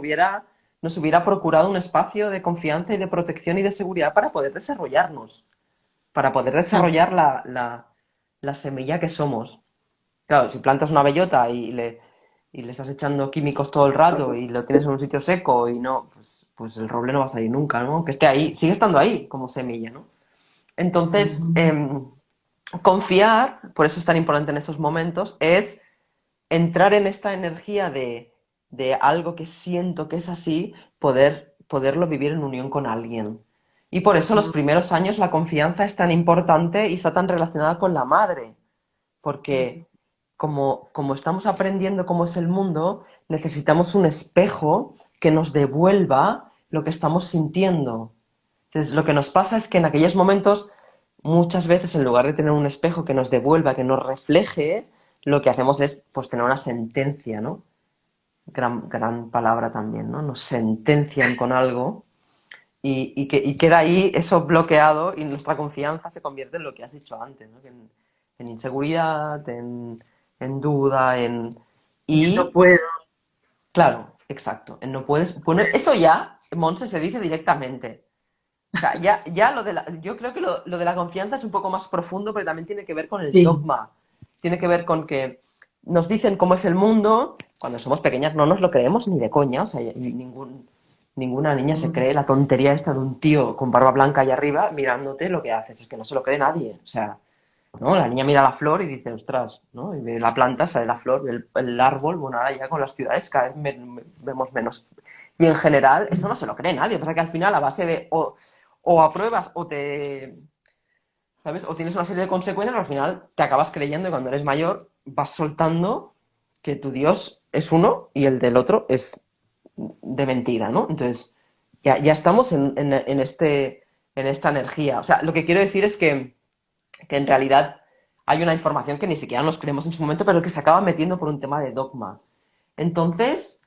nos hubiera procurado un espacio de confianza y de protección y de seguridad para poder desarrollarnos, para poder desarrollar la semilla que somos. Claro, si plantas una bellota y le estás echando químicos todo el rato y lo tienes en un sitio seco y no, pues el roble no va a salir nunca, ¿no? Que esté ahí, sigue estando ahí como semilla, ¿no? Entonces, Ujú. confiar, por eso es tan importante en estos momentos, es entrar en esta energía de algo que siento que es así, poderlo vivir en unión con alguien. Y por eso los primeros años la confianza es tan importante y está tan relacionada con la madre, porque como estamos aprendiendo cómo es el mundo, necesitamos un espejo que nos devuelva lo que estamos sintiendo. Entonces, lo que nos pasa es que en aquellos momentos, muchas veces, en lugar de tener un espejo que nos devuelva, que nos refleje, lo que hacemos es pues tener una sentencia, ¿no? Gran palabra también, ¿no? Nos sentencian con algo y queda ahí eso bloqueado y nuestra confianza se convierte en lo que has dicho antes, ¿no? En inseguridad, en duda, No y puedo. claro, exacto, en no puedes poner... Eso ya, Monse, se dice directamente. O sea, ya yo creo que lo de la confianza es un poco más profundo, pero también tiene que ver con el Sí. dogma. Tiene que ver con que nos dicen cómo es el mundo, cuando somos pequeñas no nos lo creemos ni de coña, o sea, ninguna niña se Mm. cree la tontería esta de un tío con barba blanca allá arriba mirándote lo que haces, es que no se lo cree nadie, o sea, ¿no? La niña mira la flor y dice, ostras, ¿no? Y ve la planta, sale la flor, ve el árbol, bueno, ahora ya con las ciudades cada vez vemos menos. Y en general, eso no se lo cree nadie. Pasa que al final, a base de o apruebas o te, ¿sabes? O tienes una serie de consecuencias, al final te acabas creyendo y cuando eres mayor vas soltando que tu Dios es uno y el del otro es de mentira, ¿no? Entonces, ya estamos en esta energía. O sea, lo que quiero decir es que en realidad hay una información que ni siquiera nos creemos en su momento, pero que se acaba metiendo por un tema de dogma. Entonces,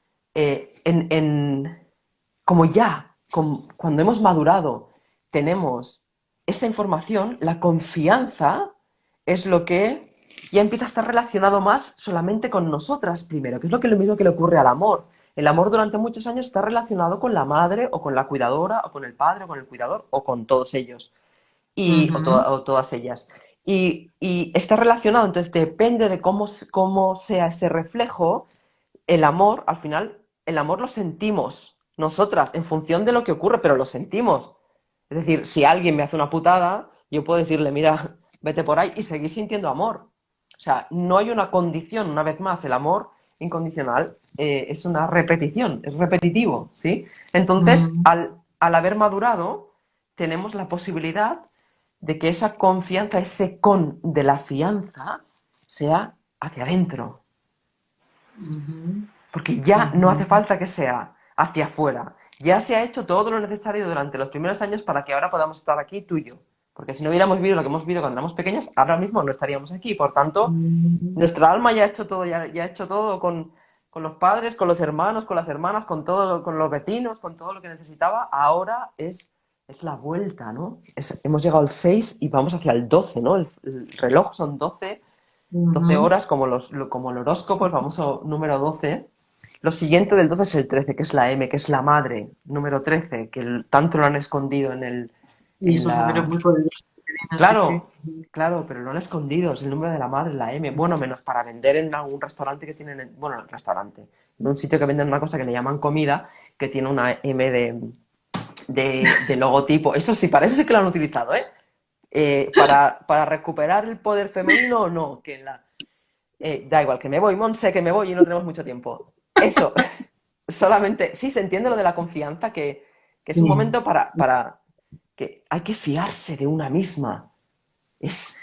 como ya, cuando hemos madurado, tenemos esta información, la confianza es lo que ya empieza a estar relacionado más solamente con nosotras primero, que es lo mismo que le ocurre al amor. El amor durante muchos años está relacionado con la madre o con la cuidadora o con el padre o con el cuidador o con todos ellos Ujú. o todas ellas. Y está relacionado, entonces depende de cómo sea ese reflejo, el amor, al final, el amor lo sentimos nosotras en función de lo que ocurre, pero lo sentimos. Es decir, si alguien me hace una putada, yo puedo decirle, mira, vete por ahí y seguir sintiendo amor. O sea, no hay una condición, una vez más, el amor incondicional es una repetición, es repetitivo, ¿sí? Entonces, Mm. al haber madurado, tenemos la posibilidad de que esa confianza, ese con de la fianza, sea hacia adentro. Ujú. Porque ya no hace Ujú. falta que sea hacia afuera. Ya se ha hecho todo lo necesario durante los primeros años para que ahora podamos estar aquí tú y yo. Porque si no hubiéramos vivido lo que hemos vivido cuando éramos pequeños, ahora mismo no estaríamos aquí. Por tanto, Mm. nuestra alma ya ha hecho todo, ya ha hecho todo con los padres, con los hermanos, con las hermanas, con todo, con los vecinos, con todo lo que necesitaba. Ahora es la vuelta, ¿no? Hemos llegado al 6 y vamos hacia el 12, ¿no? El reloj son 12 Ujú. horas, como el horóscopo, el famoso número 12. Lo siguiente del 12 es el 13, que es la M, que es la madre, número 13, que tanto lo han escondido Y en esos números la... muy poderosos que tienen, sí, sí. Claro, claro, pero lo han escondido, es el número de la madre, la M. Bueno, menos para vender en algún restaurante que tienen, bueno, el restaurante, en un sitio que venden una cosa que le llaman comida, que tiene una M de logotipo. Eso sí, para eso sí que lo han utilizado, ¿eh? Para recuperar el poder femenino, no, que en la, da igual, que me voy, Monse, que me voy y no tenemos mucho tiempo. Eso, solamente, sí, se entiende lo de la confianza, que que es un Sí. momento para que hay que fiarse de una misma. Es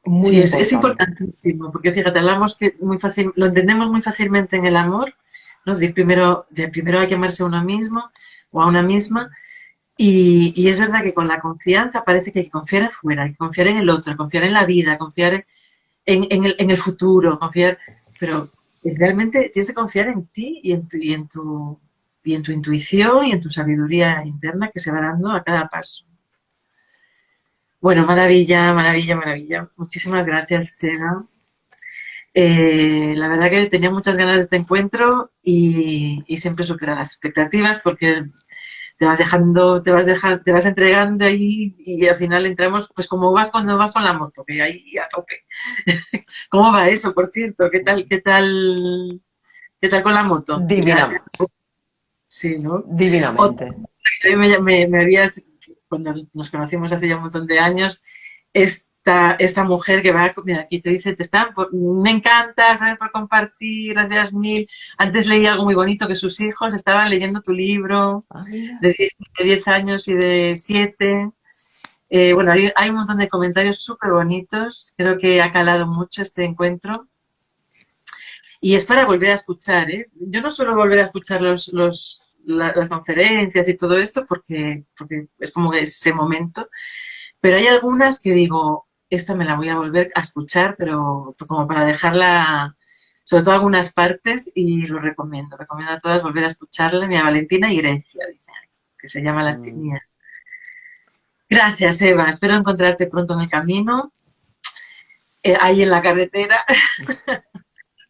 muy Sí, es importante. importantísimo, porque fíjate, hablamos que muy fácil, lo entendemos muy fácilmente en el amor, ¿no? De primero hay que amarse a uno mismo o a una misma, y es verdad que con la confianza parece que hay que confiar afuera, hay que confiar en el otro, confiar en la vida, confiar en el futuro, confiar, pero realmente tienes que confiar en ti y en tu intuición y en tu sabiduría interna que se va dando a cada paso. Bueno, maravilla, maravilla, maravilla. Muchísimas gracias, Sega. La verdad que tenía muchas ganas de este encuentro y siempre supera las expectativas porque te vas dejando, te vas entregando ahí y al final entramos, pues como vas cuando vas con la moto, que ahí a tope. ¿Cómo va eso, por cierto? ¿Qué tal con la moto? Divina, Sí, ¿no? Otra divinamente. que me habías, cuando nos conocimos hace ya un montón de años, esta mujer que va, mira, aquí te dice, me encanta, gracias por compartir, gracias mil. Antes leí algo muy bonito, que sus hijos estaban leyendo tu libro, Ah, mira. de 10 años y de 7. Bueno, hay un montón de comentarios súper bonitos, creo que ha calado mucho este encuentro. Y es para volver a escuchar, ¿eh? Yo no suelo volver a escuchar las conferencias y todo esto porque es como ese momento, pero hay algunas que digo, esta me la voy a volver a escuchar, pero como para dejarla, sobre todo algunas partes, y lo recomiendo. Recomiendo a todas volver a escucharla, ni a Valentina y Grecia, dice, que se llama la Mm. mía. Gracias, Eva. Espero encontrarte pronto en el camino, ahí en la carretera.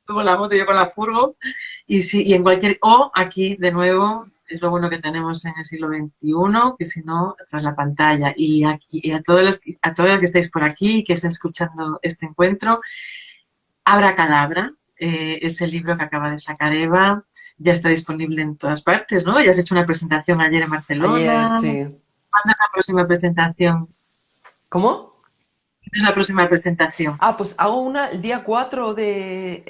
Tú con la moto, yo con la furgo, y en cualquier, o aquí de nuevo, es lo bueno que tenemos en el siglo XXI, que si no, tras la pantalla. Y aquí, y a todos los que estáis por aquí y que estén escuchando este encuentro, Abra Cadabra, es el libro que acaba de sacar Eva, ya está disponible en todas partes, ¿no? Ya has hecho una presentación ayer en Ayer, Barcelona. sí. ¿Cuándo es la próxima presentación? ¿Cómo? ¿Cuándo es la próxima presentación? Ah, pues hago una el día 4 de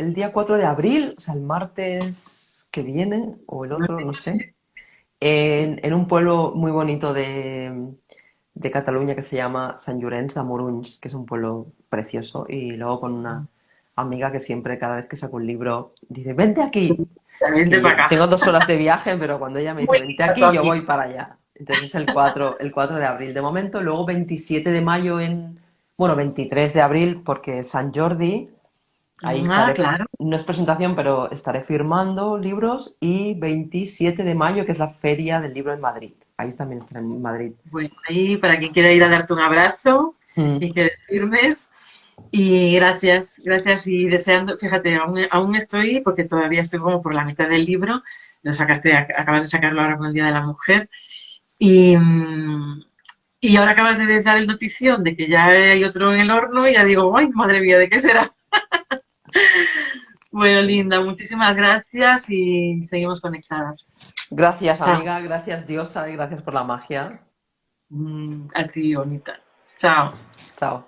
abril, o sea, el martes que viene, o el otro, no sé, en un pueblo muy bonito de Cataluña que se llama Sant Llorenç de Morunys, que es un pueblo precioso, y luego con una amiga que siempre, cada vez que saco un libro, dice, vente aquí, Vente que para acá. tengo 2 horas de viaje, pero cuando ella me dice, Muy vente lindo aquí, yo aquí. voy para allá. Entonces es el cuatro de abril de momento, luego 27 de mayo bueno, 23 de abril porque es San Jordi, ahí Ah, estaré, claro. no es presentación, pero estaré firmando libros y 27 de mayo que es la Feria del Libro en Madrid. Ahí también estaré en Madrid. Bueno, ahí para quien quiera ir a darte un abrazo Mm. y que firmes. Y gracias, gracias. Y deseando, fíjate, aún estoy, porque todavía estoy como por la mitad del libro, acabas de sacarlo ahora con el Día de la Mujer. Y, y ahora acabas de dar el notición de que ya hay otro en el horno y ya digo, ay, madre mía, ¿de qué será? Bueno, Sí. Linda, muchísimas gracias y seguimos conectadas. Gracias, Chao. amiga, gracias, diosa, y gracias por la magia. A ti, bonita. Chao. Chao.